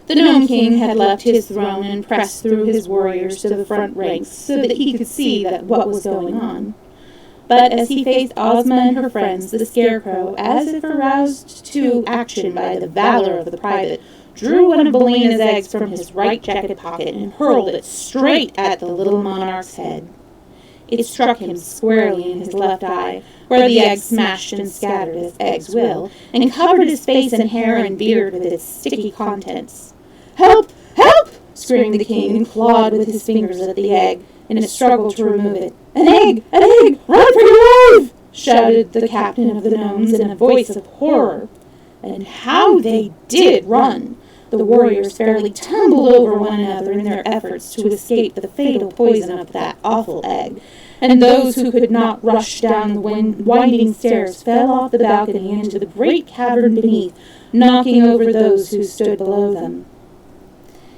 The Gnome King had left his throne and pressed through his warriors to the front ranks so that he could see what was going on. But as he faced Ozma and her friends, the Scarecrow, as if aroused to action by the valor of the private, drew one of Billina's eggs from his right jacket pocket and hurled it straight at the little monarch's head. It struck him squarely in his left eye, where the egg smashed and scattered as eggs will, and covered his face and hair and beard with its sticky contents. "Help! Help!" screamed the king, and clawed with his fingers at the egg in a struggle to remove it. "An egg! An egg! Run for your life!" shouted the captain of the gnomes in a voice of horror. And how they did run! The warriors fairly tumbled over one another in their efforts to escape the fatal poison of that awful egg, and those who could not rush down the winding stairs fell off the balcony into the great cavern beneath, knocking over those who stood below them.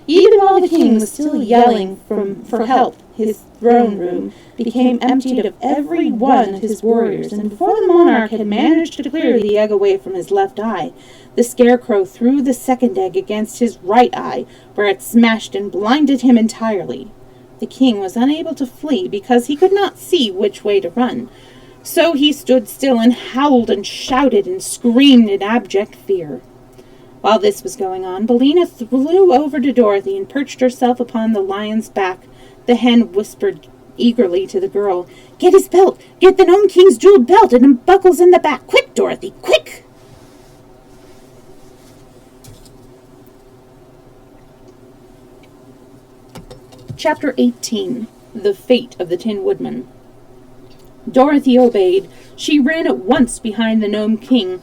Even while the king was still yelling for help, his throne room became emptied of every one of his warriors, and before the monarch had managed to clear the egg away from his left eye, the scarecrow threw the second egg against his right eye, where it smashed and blinded him entirely. The king was unable to flee because he could not see which way to run, so he stood still and howled and shouted and screamed in abject fear. While this was going on, Billina flew over to Dorothy and perched herself upon the lion's back. The hen whispered eagerly to the girl, "Get his belt! Get the Gnome King's jeweled belt and buckles in the back! Quick, Dorothy, quick!" Chapter 18. The Fate of the Tin Woodman. Dorothy obeyed. She ran at once behind the Gnome King,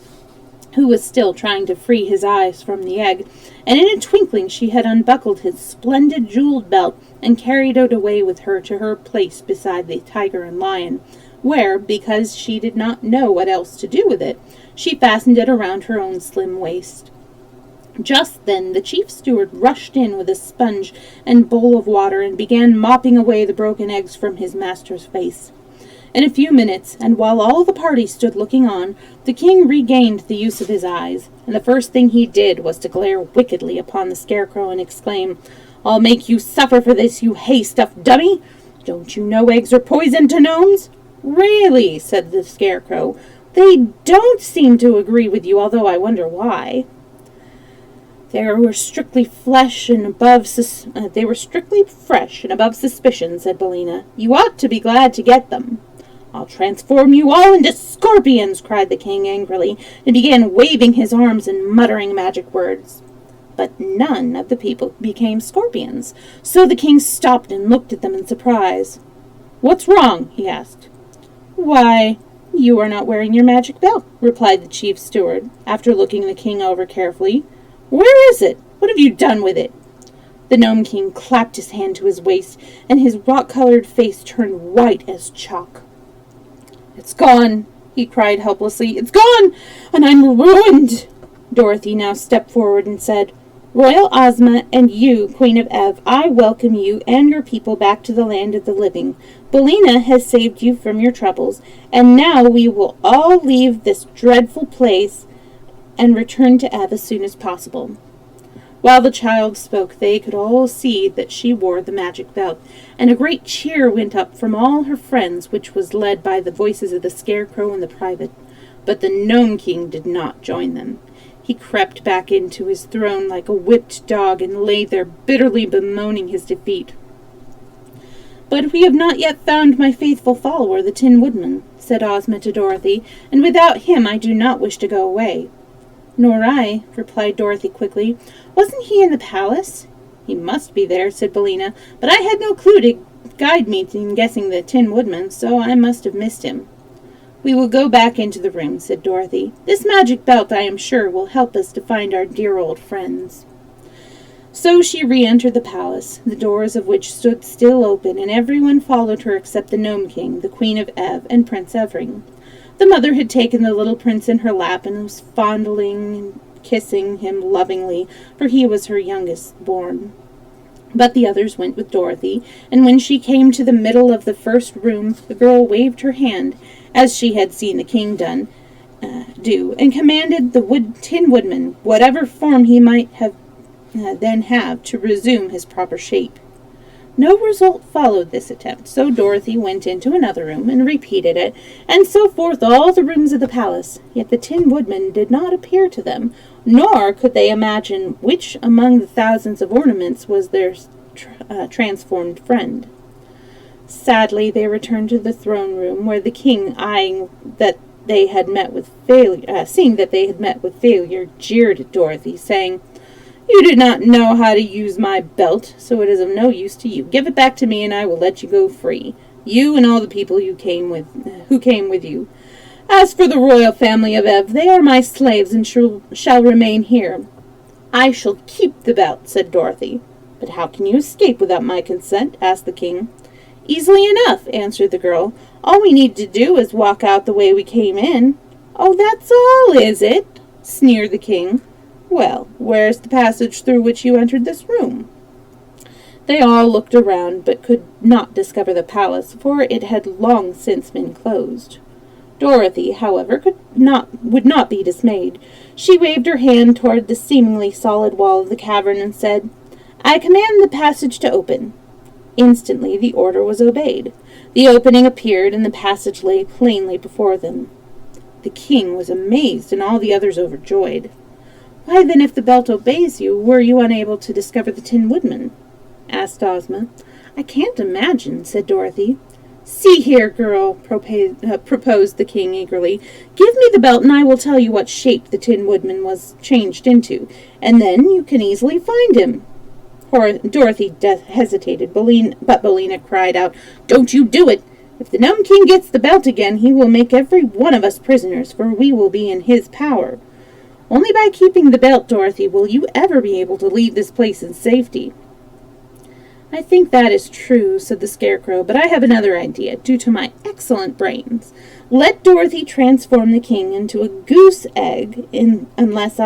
who was still trying to free his eyes from the egg, and in a twinkling she had unbuckled his splendid jeweled belt and carried it away with her to her place beside the tiger and lion, where, because she did not know what else to do with it, she fastened it around her own slim waist. Just then the chief steward rushed in with a sponge and bowl of water and began mopping away the broken eggs from his master's face. In a few minutes, and while all the party stood looking on, the king regained the use of his eyes, and the first thing he did was to glare wickedly upon the scarecrow and exclaim, "I'll make you suffer for this, you hay-stuffed dummy! Don't you know eggs are poison to gnomes?" "Really," said the scarecrow, "they don't seem to agree with you, although I wonder why." They were strictly fresh and above suspicion," said Billina. "You ought to be glad to get them." "I'll transform you all into scorpions," cried the king angrily, and began waving his arms and muttering magic words. But none of the people became scorpions, so the king stopped and looked at them in surprise. "What's wrong?" he asked. "Why, you are not wearing your magic belt," replied the chief steward, after looking the king over carefully. "Where is it? What have you done with it?" The Gnome King clapped his hand to his waist, and his rock-colored face turned white as chalk. "It's gone," he cried helplessly. "It's gone, and I'm ruined." Dorothy now stepped forward and said, "Royal Ozma and you, Queen of Ev, I welcome you and your people back to the land of the living. Billina has saved you from your troubles, and now we will all leave this dreadful place and return to Ev as soon as possible." While the child spoke, they could all see that she wore the magic belt, and a great cheer went up from all her friends, which was led by the voices of the Scarecrow and the Private. But the Gnome King did not join them. He crept back into his throne like a whipped dog and lay there bitterly bemoaning his defeat. "But we have not yet found my faithful follower, the Tin Woodman," said Ozma to Dorothy, "and without him I do not wish to go away." "Nor I," replied Dorothy quickly. "Wasn't he in the palace?" "He must be there," said Billina, "but I had no clue to guide me in guessing the Tin Woodman, so I must have missed him." "We will go back into the room," said Dorothy. "This magic belt, I am sure, will help us to find our dear old friends." So she re-entered the palace, the doors of which stood still open, and everyone followed her except the Gnome King, the Queen of Ev, and Prince Evering. The mother had taken the little prince in her lap and was fondling and kissing him lovingly, for he was her youngest born. But the others went with Dorothy, and when she came to the middle of the first room, the girl waved her hand, as she had seen the king do, and commanded the Tin Woodman, whatever form he might then have, to resume his proper shape. No result followed this attempt, so Dorothy went into another room and repeated it, and so forth all the rooms of the palace. Yet the Tin Woodman did not appear to them, nor could they imagine which among the thousands of ornaments was their transformed friend. Sadly, they returned to the throne room, where the king, seeing that they had met with failure, jeered at Dorothy, saying, "You do not know how to use my belt, so it is of no use to you. Give it back to me, and I will let you go free, you and all the people who came with you. As for the royal family of Ev, they are my slaves and shall remain here. I shall keep the belt, said Dorothy. But how can you escape without my consent? Asked the king. Easily enough, answered the girl. All we need to do is walk out the way we came in. Oh, that's all, is it? Sneered the king. Well, where's the passage through which you entered this room? They all looked around, but could not discover the palace, for it had long since been closed. Dorothy, however, would not be dismayed. She waved her hand toward the seemingly solid wall of the cavern and said, I command the passage to open. Instantly the order was obeyed. The opening appeared, and the passage lay plainly before them. The king was amazed, and all the others overjoyed. Why then, if the belt obeys you, were you unable to discover the Tin Woodman? Asked Ozma. I can't imagine, said Dorothy. See here, girl, proposed the king eagerly. Give me the belt, and I will tell you what shape the Tin Woodman was changed into, and then you can easily find him. Dorothy hesitated, but Billina cried out, Don't you do it! If the Gnome King gets the belt again, he will make every one of us prisoners, for we will be in his power. Only by keeping the belt, Dorothy, will you ever be able to leave this place in safety. I think that is true, said the Scarecrow, but I have another idea, due to my excellent brains. Let Dorothy transform the king into a goose egg, unless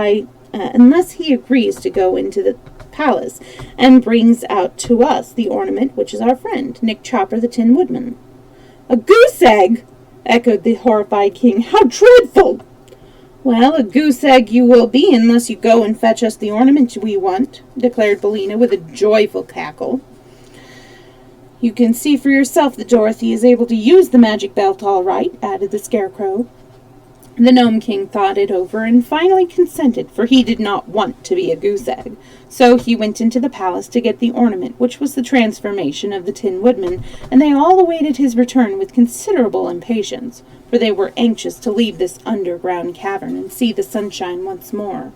he agrees to go into the palace and brings out to us the ornament which is our friend, Nick Chopper the Tin Woodman. A goose egg! Echoed the horrified king. How dreadful! Well, a goose egg you will be unless you go and fetch us the ornament we want, declared Billina with a joyful cackle. You can see for yourself that Dorothy is able to use the magic belt all right, added the Scarecrow. The Gnome King thought it over and finally consented, for he did not want to be a goose egg. So he went into the palace to get the ornament, which was the transformation of the Tin Woodman, and they all awaited his return with considerable impatience, for they were anxious to leave this underground cavern and see the sunshine once more.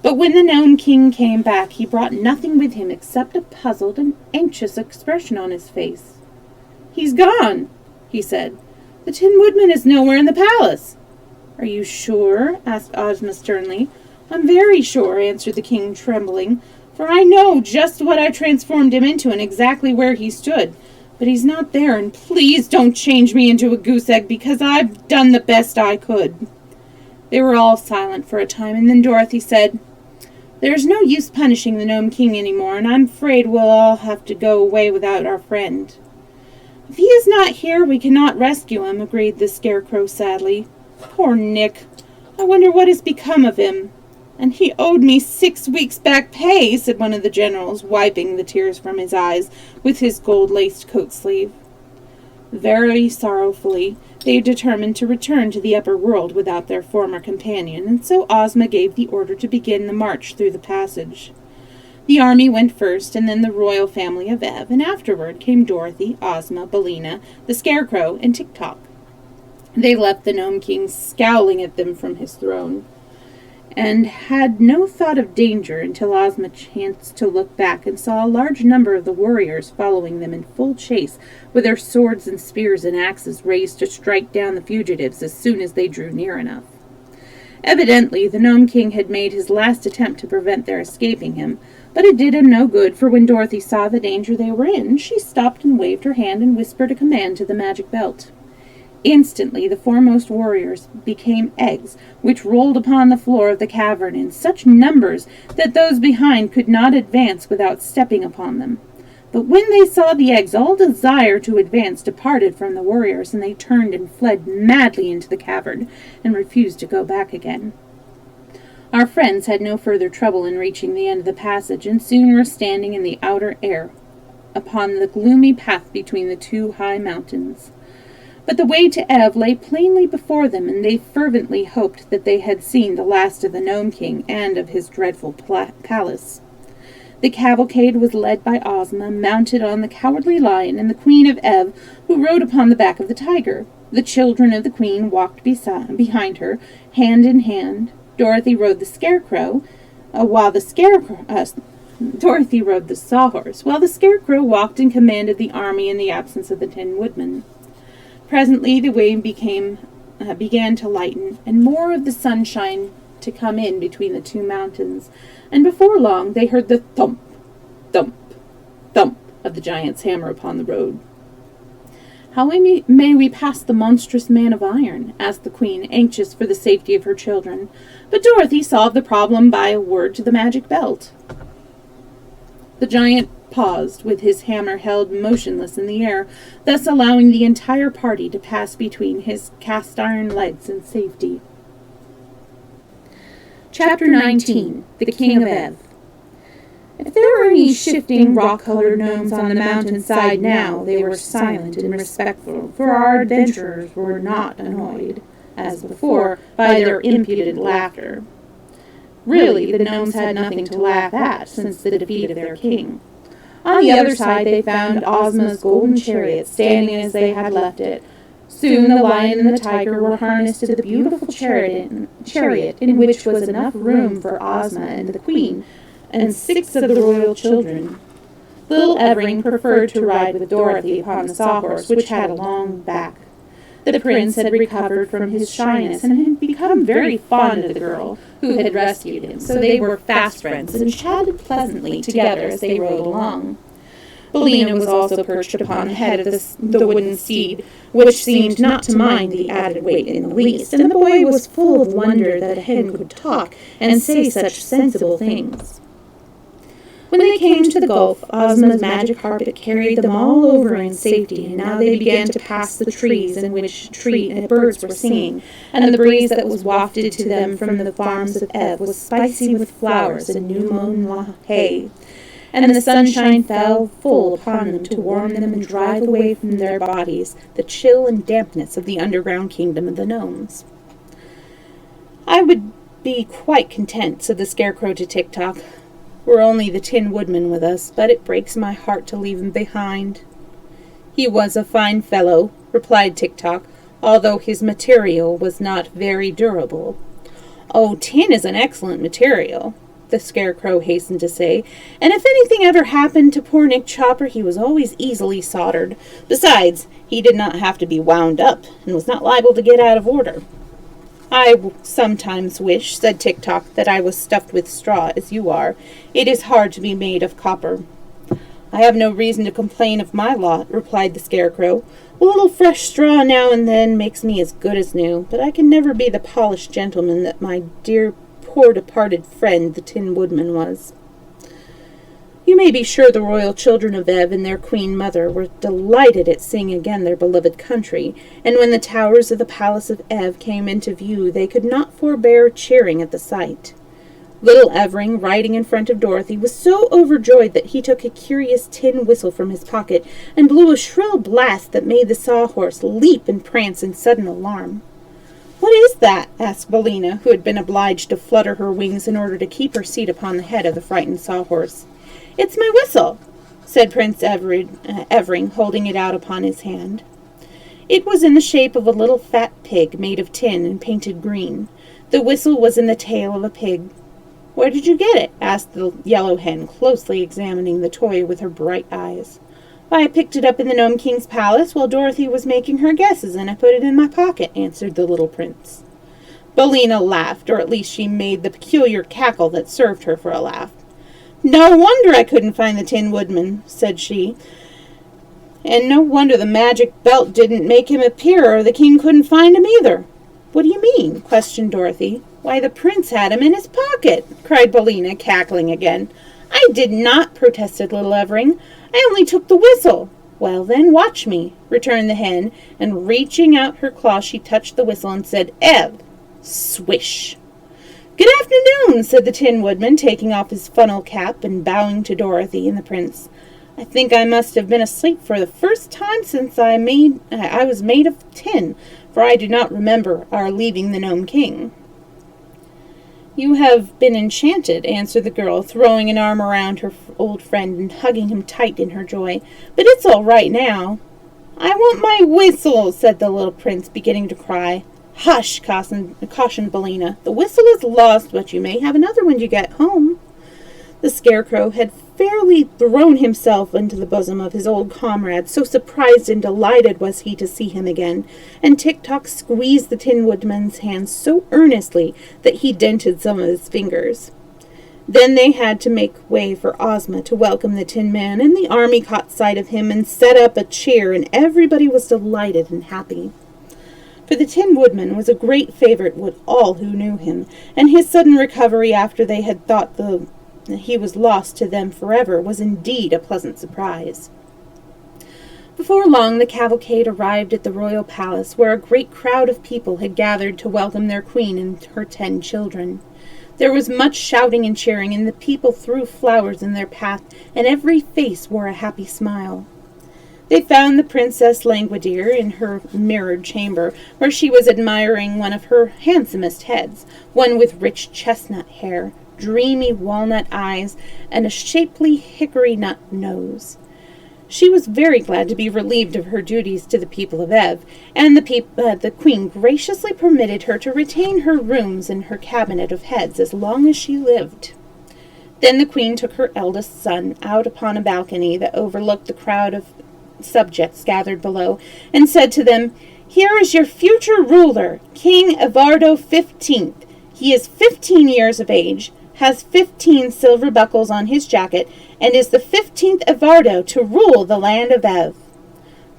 But when the Gnome King came back, he brought nothing with him except a puzzled and anxious expression on his face. He's gone, he said. The Tin Woodman is nowhere in the palace. Are you sure? Asked Ozma sternly. I'm very sure, answered the king, trembling, for I know just what I transformed him into and exactly where he stood. But he's not there, and please don't change me into a goose egg, because I've done the best I could. They were all silent for a time, and then Dorothy said, There's no use punishing the Gnome King any more, and I'm afraid we'll all have to go away without our friend. If he is not here, we cannot rescue him, agreed the Scarecrow sadly. Poor Nick. I wonder what has become of him. And he owed me 6 weeks' back pay, said one of the generals, wiping the tears from his eyes with his gold-laced coat sleeve. Very sorrowfully, they determined to return to the upper world without their former companion, and so Ozma gave the order to begin the march through the passage. The army went first, and then the royal family of Ev, and afterward came Dorothy, Ozma, Billina, the Scarecrow, and Tik-Tok. They left the Gnome King scowling at them from his throne, and had no thought of danger until Ozma chanced to look back and saw a large number of the warriors following them in full chase, with their swords and spears and axes raised to strike down the fugitives as soon as they drew near enough. Evidently, the Gnome King had made his last attempt to prevent their escaping him, but it did him no good, for when Dorothy saw the danger they were in, she stopped and waved her hand and whispered a command to the magic belt. Instantly the foremost warriors became eggs, which rolled upon the floor of the cavern in such numbers that those behind could not advance without stepping upon them. But when they saw the eggs, all desire to advance departed from the warriors, and they turned and fled madly into the cavern, and refused to go back again. Our friends had no further trouble in reaching the end of the passage, and soon were standing in the outer air, upon the gloomy path between the two high mountains. But the way to Ev lay plainly before them, and they fervently hoped that they had seen the last of the Gnome King and of his dreadful palace. The cavalcade was led by Ozma, mounted on the Cowardly Lion, and the Queen of Ev, who rode upon the back of the tiger. The children of the Queen walked behind her, hand in hand. Dorothy rode the Scarecrow, Dorothy rode the Sawhorse, while the Scarecrow walked and commanded the army in the absence of the Tin Woodman. Presently the way became began to lighten, and more of the sunshine to come in between the two mountains, and before long they heard the thump, thump, thump of the giant's hammer upon the road. "How may we pass the monstrous man of iron?" asked the queen, anxious for the safety of her children. But Dorothy solved the problem by a word to the magic belt. The giant paused, with his hammer held motionless in the air, thus allowing the entire party to pass between his cast-iron legs in safety. Chapter 19. The King of Ev. If there were any shifting, rock-colored gnomes on the mountainside now, they were silent and respectful, for our adventurers were not annoyed, as before, by their impudent laughter. Really, the gnomes had nothing to laugh at, since the defeat of their king. On the other side they found Ozma's golden chariot standing as they had left it. Soon the lion and the tiger were harnessed to the beautiful chariot in which was enough room for Ozma and the queen, and 6 of the royal children. Little Evering preferred to ride with Dorothy upon the sawhorse, which had a long back. The prince had recovered from his shyness and had become very fond of the girl who had rescued him, so they were fast friends and chatted pleasantly together as they rode along. Bellina was also perched upon the head of the wooden steed, which seemed not to mind the added weight in the least, and the boy was full of wonder that a hen could talk and say such sensible things. When they came to the gulf, Ozma's magic carpet carried them all over in safety, and now they began to pass the trees in which birds were singing, and the breeze that was wafted to them from the farms of Ev was spicy with flowers and new-mown hay, and the sunshine fell full upon them to warm them and drive away from their bodies the chill and dampness of the underground kingdom of the gnomes. "I would be quite content," said the Scarecrow to Tik-Tok, "were only the Tin Woodman with us, but it breaks my heart to leave him behind." "He was a fine fellow," replied Tik-Tok, "although his material was not very durable." "Oh, tin is an excellent material," the Scarecrow hastened to say, "and if anything ever happened to poor Nick Chopper, he was always easily soldered. Besides, he did not have to be wound up, and was not liable to get out of order." "I sometimes wish," said Tik-Tok, "that I was stuffed with straw, as you are. It is hard to be made of copper." "I have no reason to complain of my lot," replied the Scarecrow. "A little fresh straw now and then makes me as good as new, but I can never be the polished gentleman that my dear poor departed friend, the Tin Woodman, was." You may be sure the royal children of Ev and their queen mother were delighted at seeing again their beloved country, and when the towers of the palace of Ev came into view, they could not forbear cheering at the sight. Little Evering, riding in front of Dorothy, was so overjoyed that he took a curious tin whistle from his pocket and blew a shrill blast that made the sawhorse leap and prance in sudden alarm. "What is that?" asked Bellina, who had been obliged to flutter her wings in order to keep her seat upon the head of the frightened sawhorse. "It's my whistle," said Prince Evering, holding it out upon his hand. It was in the shape of a little fat pig made of tin and painted green. The whistle was in the tail of a pig. "Where did you get it?" asked the yellow hen, closely examining the toy with her bright eyes. "Why, I picked it up in the Gnome King's palace while Dorothy was making her guesses, and I put it in my pocket," answered the little prince. Bellina laughed, or at least she made the peculiar cackle that served her for a laugh. "No wonder I couldn't find the Tin Woodman," said she. "And no wonder the magic belt didn't make him appear, or the king couldn't find him either." "What do you mean?" questioned Dorothy. "Why, the prince had him in his pocket," cried Bellina, cackling again. "I did not," protested little Evering. "I only took the whistle." "Well, then, watch me," returned the hen, and reaching out her claw, she touched the whistle and said, "Ev!" Swish! "Good afternoon," said the Tin Woodman, taking off his funnel cap and bowing to Dorothy and the prince. "I think I must have been asleep for the first time since I was made of tin, for I do not remember our leaving the Gnome King." "You have been enchanted," answered the girl, throwing an arm around her old friend and hugging him tight in her joy. "But it's all right now." "I want my whistle," said the little prince, beginning to cry. "Hush," cautioned Bellina. "The whistle is lost, but you may have another when you get home." The Scarecrow had fairly thrown himself into the bosom of his old comrade, so surprised and delighted was he to see him again, and Tik-Tok squeezed the Tin Woodman's hand so earnestly that he dented some of his fingers. Then they had to make way for Ozma to welcome the Tin Man, and the army caught sight of him and set up a cheer, and everybody was delighted and happy. For the Tin Woodman was a great favorite with all who knew him, and his sudden recovery after they had thought he was lost to them forever was indeed a pleasant surprise. Before long the cavalcade arrived at the royal palace, where a great crowd of people had gathered to welcome their queen and her 10 children. There was much shouting and cheering, and the people threw flowers in their path, and every face wore a happy smile. They found the Princess Langwidere in her mirrored chamber, where she was admiring one of her handsomest heads, one with rich chestnut hair, dreamy walnut eyes, and a shapely hickory nut nose. She was very glad to be relieved of her duties to the people of Ev, and the queen graciously permitted her to retain her rooms in her cabinet of heads as long as she lived. Then the queen took her eldest son out upon a balcony that overlooked the crowd of subjects gathered below, and said to them, "Here is your future ruler, King Evardo 15th. He is 15 years of age, has 15 silver buckles on his jacket, and is the 15th Evardo to rule the land of Ev."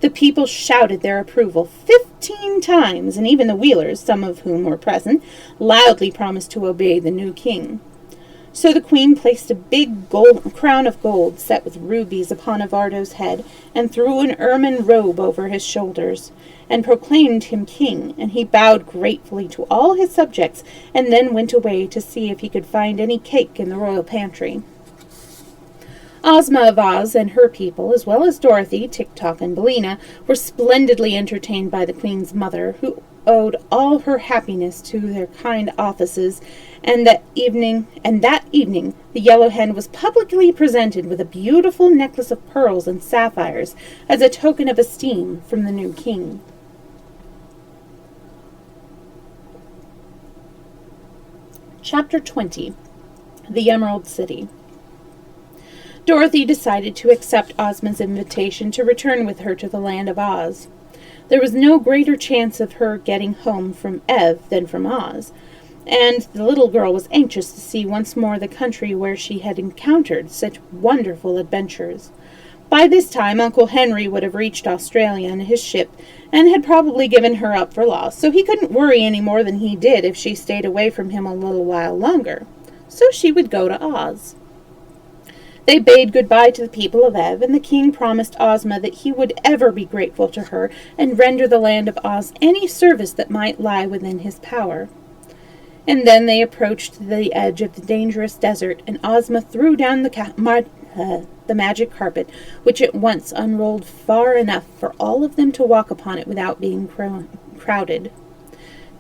The people shouted their approval 15 times, and even the Wheelers, some of whom were present, loudly promised to obey the new king. So the queen placed a big crown of gold set with rubies upon Evardo's head, and threw an ermine robe over his shoulders, and proclaimed him king, and he bowed gratefully to all his subjects, and then went away to see if he could find any cake in the royal pantry. Ozma of Oz and her people, as well as Dorothy, Tik-Tok, and Billina, were splendidly entertained by the queen's mother, who owed all her happiness to their kind offices, and that evening the Yellow Hen was publicly presented with a beautiful necklace of pearls and sapphires as a token of esteem from the new king. Chapter 20. The Emerald City. Dorothy decided to accept Ozma's invitation to return with her to the land of Oz. There was no greater chance of her getting home from Ev than from Oz, and the little girl was anxious to see once more the country where she had encountered such wonderful adventures. By this time, Uncle Henry would have reached Australia in his ship, and had probably given her up for lost, so he couldn't worry any more than he did if she stayed away from him a little while longer. So she would go to Oz. They bade goodbye to the people of Ev, and the king promised Ozma that he would ever be grateful to her and render the land of Oz any service that might lie within his power. And then they approached the edge of the dangerous desert, and Ozma threw down the magic carpet, which at once unrolled far enough for all of them to walk upon it without being crowded.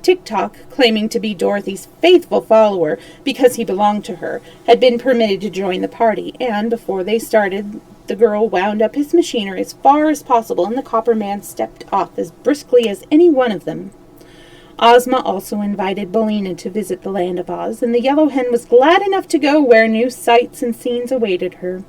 Tik-Tok, claiming to be Dorothy's faithful follower because he belonged to her, had been permitted to join the party, and before they started, the girl wound up his machinery as far as possible, and the Copper Man stepped off as briskly as any one of them. Ozma also invited Billina to visit the land of Oz, and the Yellow Hen was glad enough to go where new sights and scenes awaited her.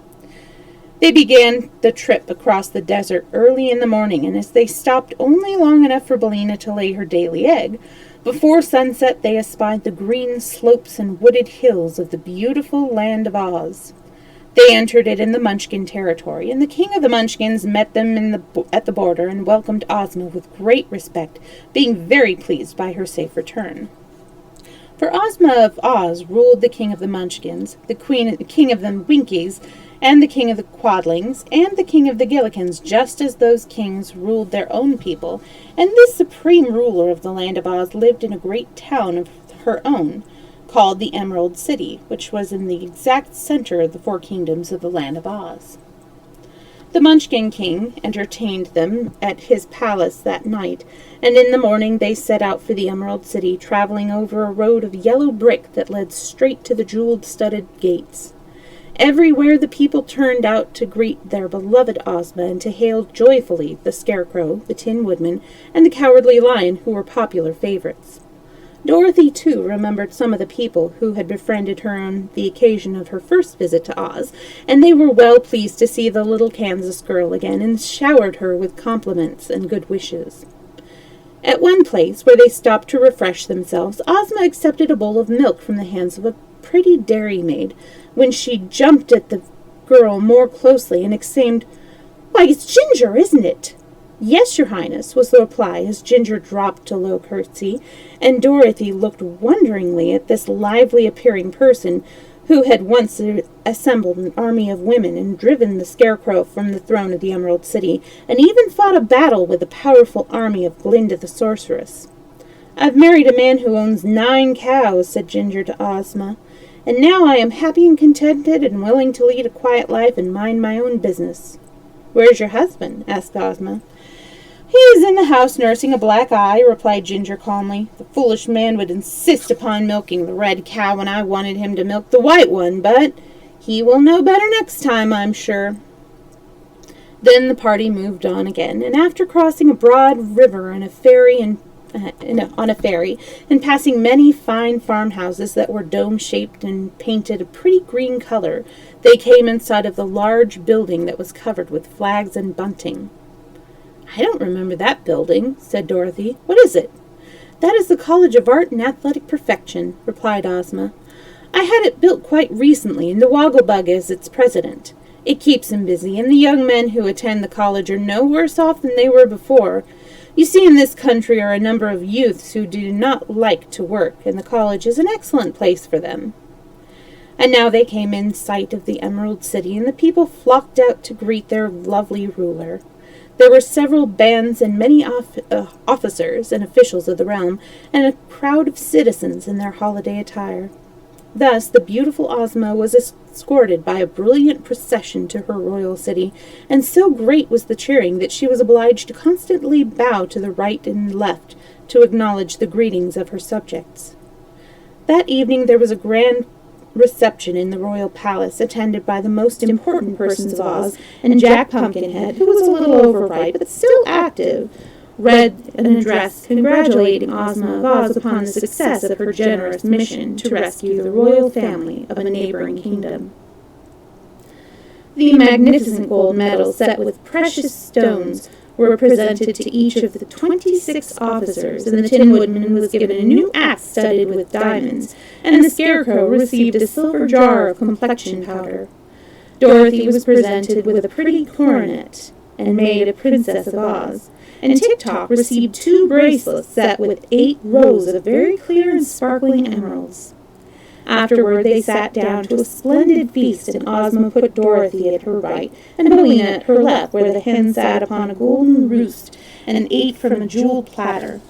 They began the trip across the desert early in the morning, and as they stopped only long enough for Billina to lay her daily egg, before sunset they espied the green slopes and wooded hills of the beautiful land of Oz. They entered it in the Munchkin territory, and the king of the Munchkins met them at the border and welcomed Ozma with great respect, being very pleased by her safe return. For Ozma of Oz ruled the king of the Munchkins, the king of the Winkies, and the king of the Quadlings, and the king of the Gillikins, just as those kings ruled their own people, and this supreme ruler of the land of Oz lived in a great town of her own, called the Emerald City, which was in the exact center of the 4 kingdoms of the land of Oz. The Munchkin King entertained them at his palace that night, and in the morning they set out for the Emerald City, traveling over a road of yellow brick that led straight to the jeweled-studded gates. Everywhere the people turned out to greet their beloved Ozma and to hail joyfully the Scarecrow, the Tin Woodman, and the Cowardly Lion, who were popular favorites. Dorothy, too, remembered some of the people who had befriended her on the occasion of her first visit to Oz, and they were well pleased to see the little Kansas girl again, and showered her with compliments and good wishes. At one place, where they stopped to refresh themselves, Ozma accepted a bowl of milk from the hands of a pretty dairymaid, when she jumped at the girl more closely and exclaimed, "Why, it's Ginger, isn't it?" "Yes, Your Highness," was the reply, as Ginger dropped a low curtsy, and Dorothy looked wonderingly at this lively-appearing person who had once assembled an army of women and driven the Scarecrow from the throne of the Emerald City, and even fought a battle with the powerful army of Glinda the Sorceress. "I've married a man who owns 9 cows," said Ginger to Ozma, "and now I am happy and contented and willing to lead a quiet life and mind my own business." "Where's your husband?" asked Ozma. "He is in the house nursing a black eye," replied Ginger calmly. "The foolish man would insist upon milking the red cow when I wanted him to milk the white one, but he will know better next time, I'm sure." Then the party moved on again, and after crossing a broad river on a ferry and passing many fine farmhouses that were dome-shaped and painted a pretty green color, they came in sight of the large building that was covered with flags and bunting. "I don't remember that building," said Dorothy. "What is it?" "That is the College of Art and Athletic Perfection," replied Ozma. "I had it built quite recently, and the Wogglebug is its president. It keeps him busy, and the young men who attend the college are no worse off than they were before. You see, in this country are a number of youths who do not like to work, and the college is an excellent place for them." And now they came in sight of the Emerald City, and the people flocked out to greet their lovely ruler. There were several bands and many officers and officials of the realm, and a crowd of citizens in their holiday attire. Thus the beautiful Ozma was escorted by a brilliant procession to her royal city, and so great was the cheering that she was obliged to constantly bow to the right and left to acknowledge the greetings of her subjects. That evening there was a grand reception in the royal palace, attended by the most important persons of Oz, and Jack Pumpkinhead, who was a little overripe but still active, read an address congratulating Ozma of Oz upon the success of her generous mission to rescue the royal family of a neighboring kingdom. The magnificent gold medals set with precious stones were presented to each of the 26 officers, and the Tin Woodman was given a new axe studded with diamonds, and the Scarecrow received a silver jar of complexion powder. Dorothy was presented with a pretty coronet and made a Princess of Oz, and Tik-Tok received 2 bracelets set with 8 rows of very clear and sparkling emeralds. Afterward they sat down to a splendid feast, and Ozma put Dorothy at her right, and Billina at her left, where the hen sat upon a golden roost and ate from a jeweled platter.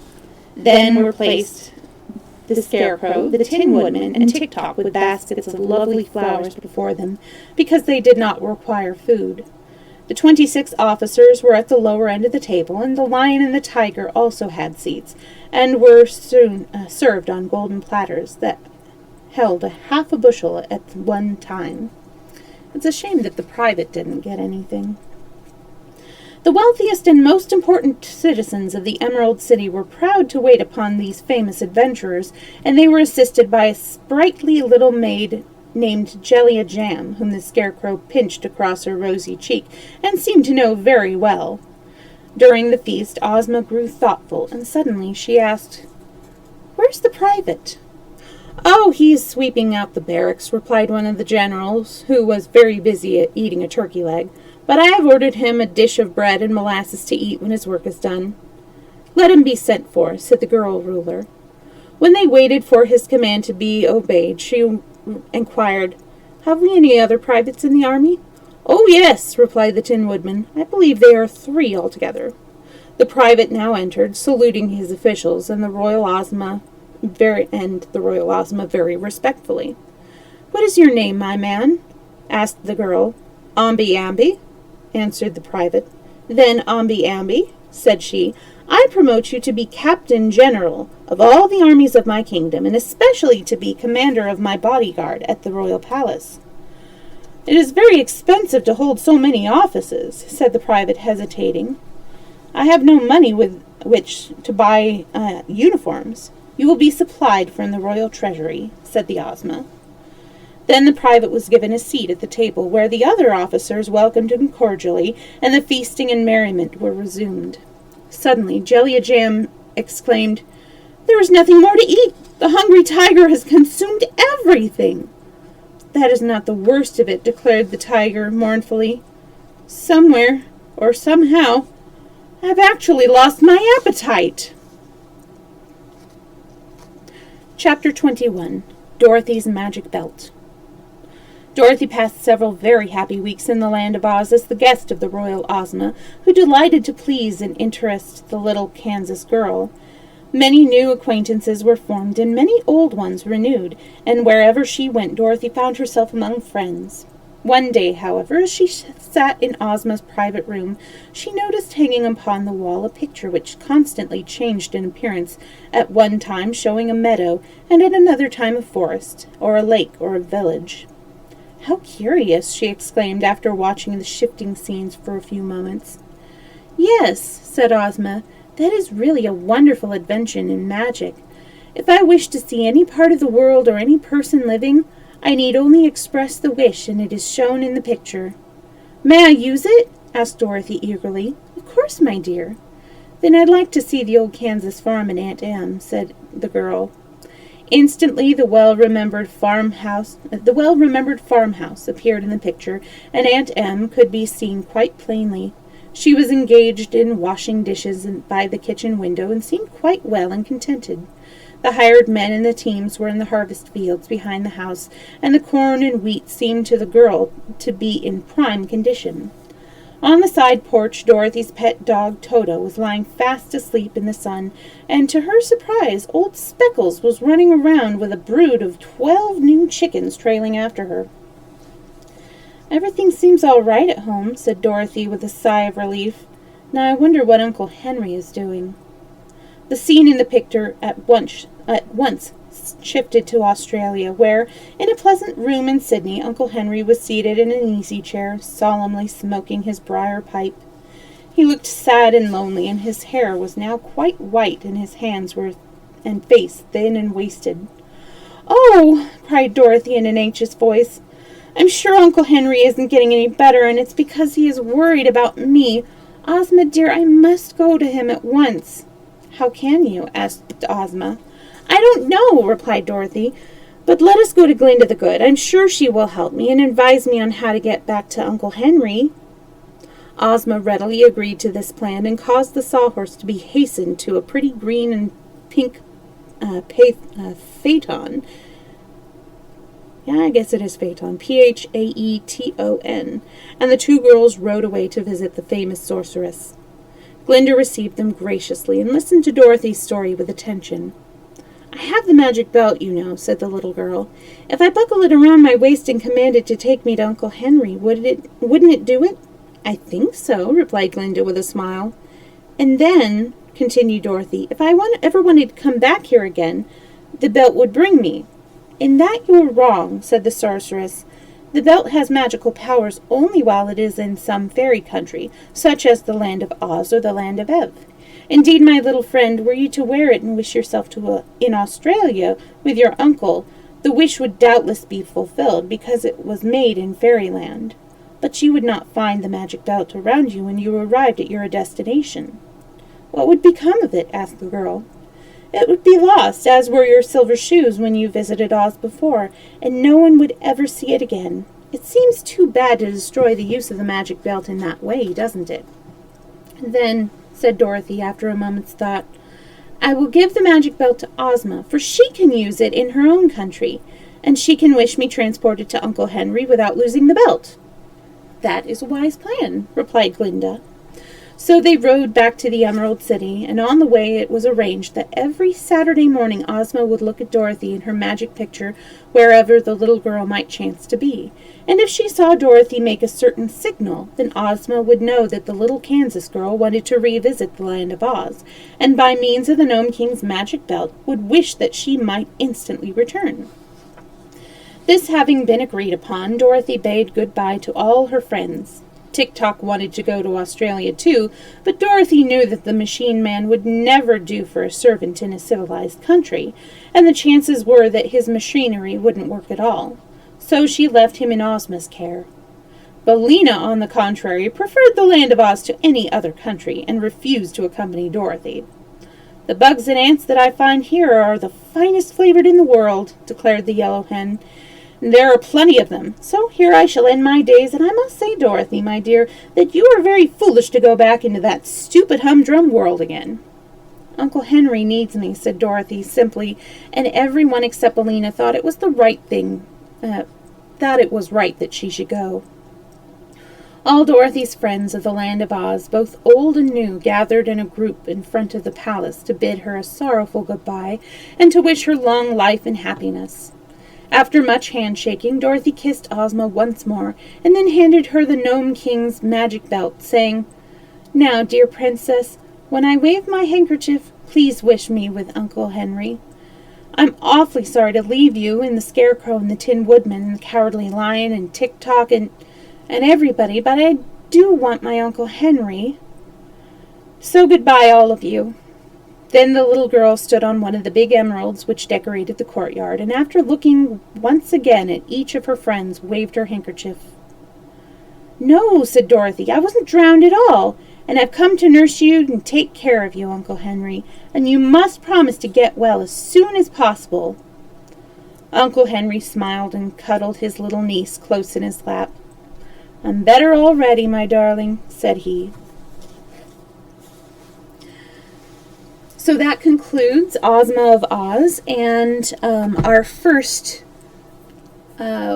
Then were placed the Scarecrow, the Tin Woodman, and Tik-Tok with baskets of lovely flowers before them, because they did not require food. The 26 officers were at the lower end of the table, and the Lion and the Tiger also had seats, and were soon served on golden platters that held half a bushel at one time. It's a shame that the private didn't get anything. The wealthiest and most important citizens of the Emerald City were proud to wait upon these famous adventurers, and they were assisted by a sprightly little maid named Jellia Jam, whom the Scarecrow pinched across her rosy cheek, and seemed to know very well. During the feast, Ozma grew thoughtful, and suddenly she asked, "Where's the private?" "Oh, he's sweeping out the barracks," replied one of the generals, who was very busy at eating a turkey leg. "But I have ordered him a dish of bread and molasses to eat when his work is done." "Let him be sent for," said the girl ruler. When they waited for his command to be obeyed, she inquired, "Have we any other privates in the army?" "Oh, yes," replied the Tin Woodman. "I believe they are 3 altogether." The private now entered, saluting his officials, and the Royal Ozma very respectfully. "What is your name, my man?" asked the girl. "Omby-Amby," answered the private. "Then, Omby-Amby," said she, "I promote you to be Captain General of all the armies of my kingdom, and especially to be commander of my bodyguard at the royal palace." "It is very expensive to hold so many offices," said the private, hesitating. "I have no money with which to buy uniforms." You will be supplied from the royal treasury," said the Ozma. Then the private was given a seat at the table, where the other officers welcomed him cordially, and the feasting and merriment were resumed. Suddenly, Jellia Jam exclaimed, "There is nothing more to eat! The hungry tiger has consumed everything!" "That is not the worst of it," declared the tiger mournfully. "Somewhere, or somehow, I've actually lost my appetite." Chapter 21. Dorothy's Magic Belt. Dorothy passed several very happy weeks in the land of Oz as the guest of the royal Ozma, who delighted to please and interest the little Kansas girl. Many new acquaintances were formed and many old ones renewed, and wherever she went Dorothy found herself among friends. One day, however, as she sat in Ozma's private room, she noticed hanging upon the wall a picture which constantly changed in appearance, at one time showing a meadow, and at another time a forest, or a lake, or a village. "How curious!" she exclaimed after watching the shifting scenes for a few moments. "Yes," said Ozma, "that is really a wonderful invention in magic. If I wish to see any part of the world or any person living, I need only express the wish, and it is shown in the picture." "May I use it?" asked Dorothy eagerly. "Of course, my dear." "Then I'd like to see the old Kansas farm and Aunt Em," said the girl. Instantly the well-remembered farmhouse appeared in the picture, and Aunt Em could be seen quite plainly. She was engaged in washing dishes by the kitchen window, and seemed quite well and contented. The hired men and the teams were in the harvest fields behind the house, and the corn and wheat seemed to the girl to be in prime condition. On the side porch, Dorothy's pet dog Toto was lying fast asleep in the sun, and to her surprise, old Speckles was running around with a brood of 12 new chickens trailing after her. "Everything seems all right at home," said Dorothy with a sigh of relief. "Now I wonder what Uncle Henry is doing." The scene in the picture at once shifted to Australia, where, in a pleasant room in Sydney, Uncle Henry was seated in an easy-chair, solemnly smoking his briar pipe. He looked sad and lonely, and his hair was now quite white, and his hands and face thin and wasted. "Oh!" cried Dorothy in an anxious voice. "I'm sure Uncle Henry isn't getting any better, and it's because he is worried about me. Ozma, dear, I must go to him at once." "How can you?" asked Ozma. "I don't know," replied Dorothy, "but let us go to Glinda the Good. I'm sure she will help me and advise me on how to get back to Uncle Henry." Ozma readily agreed to this plan and caused the sawhorse to be hastened to a pretty green and pink phaeton. Yeah, I guess it is phaeton, Phaeton, and the two girls rode away to visit the famous sorceress. Glinda received them graciously and listened to Dorothy's story with attention. "I have the magic belt, you know," said the little girl. "If I buckle it around my waist and command it to take me to Uncle Henry, wouldn't it do it?" "I think so," replied Glinda with a smile. "And then," continued Dorothy, "if I ever wanted to come back here again, the belt would bring me." "In that you are wrong," said the sorceress. "The belt has magical powers only while it is in some fairy country, such as the land of Oz or the land of Ev. Indeed, my little friend, were you to wear it and wish yourself in Australia with your uncle, the wish would doubtless be fulfilled, because it was made in fairyland. But you would not find the magic belt around you when you arrived at your destination." "What would become of it?" asked the girl. "It would be lost, as were your silver shoes when you visited Oz before, and no one would ever see it again. It seems too bad to destroy the use of the magic belt in that way, doesn't it?" "Then," said Dorothy after a moment's thought, "I will give the magic belt to Ozma, for she can use it in her own country, and she can wish me transported to Uncle Henry without losing the belt." "That is a wise plan," replied Glinda. So they rode back to the Emerald City, and on the way it was arranged that every Saturday morning Ozma would look at Dorothy in her magic picture wherever the little girl might chance to be. And if she saw Dorothy make a certain signal, then Ozma would know that the little Kansas girl wanted to revisit the land of Oz, and by means of the Gnome King's magic belt would wish that she might instantly return. This having been agreed upon, Dorothy bade good-bye to all her friends. Tick-Tock wanted to go to Australia too, but Dorothy knew that the machine man would never do for a servant in a civilized country, and the chances were that his machinery wouldn't work at all. So she left him in Ozma's care. Billina, on the contrary, preferred the land of Oz to any other country, and refused to accompany Dorothy. "The bugs and ants that I find here are the finest flavored in the world," declared the Yellow Hen. "There are plenty of them, so here I shall end my days, and I must say, Dorothy, my dear, that you are very foolish to go back into that stupid humdrum world again." "Uncle Henry needs me," said Dorothy simply, and everyone except Billina thought it was right that she should go. All Dorothy's friends of the land of Oz, both old and new, gathered in a group in front of the palace to bid her a sorrowful goodbye and to wish her long life and happiness. After much handshaking, Dorothy kissed Ozma once more and then handed her the Gnome King's magic belt, saying, "Now, dear Princess, when I wave my handkerchief, please wish me with Uncle Henry. I'm awfully sorry to leave you and the Scarecrow and the Tin Woodman and the Cowardly Lion and Tick-Tock and everybody, but I do want my Uncle Henry. So goodbye, all of you." Then the little girl stood on one of the big emeralds which decorated the courtyard, and after looking once again at each of her friends, waved her handkerchief. "No," said Dorothy, "I wasn't drowned at all, and I've come to nurse you and take care of you, Uncle Henry, and you must promise to get well as soon as possible." Uncle Henry smiled and cuddled his little niece close in his lap. "I'm better already, my darling," said he. So that concludes Ozma of Oz and our first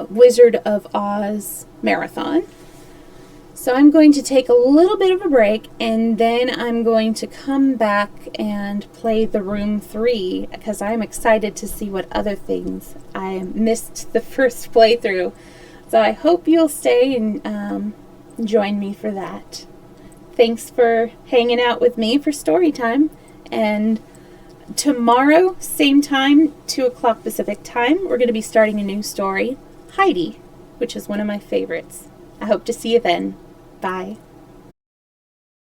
Wizard of Oz marathon. So I'm going to take a little bit of a break, and then I'm going to come back and play the Room 3, because I'm excited to see what other things I missed the first playthrough. So I hope you'll stay and join me for that. Thanks for hanging out with me for story time. And tomorrow, same time, 2 o'clock Pacific time, we're going to be starting a new story, Heidi, which is one of my favorites. I hope to see you then. Bye.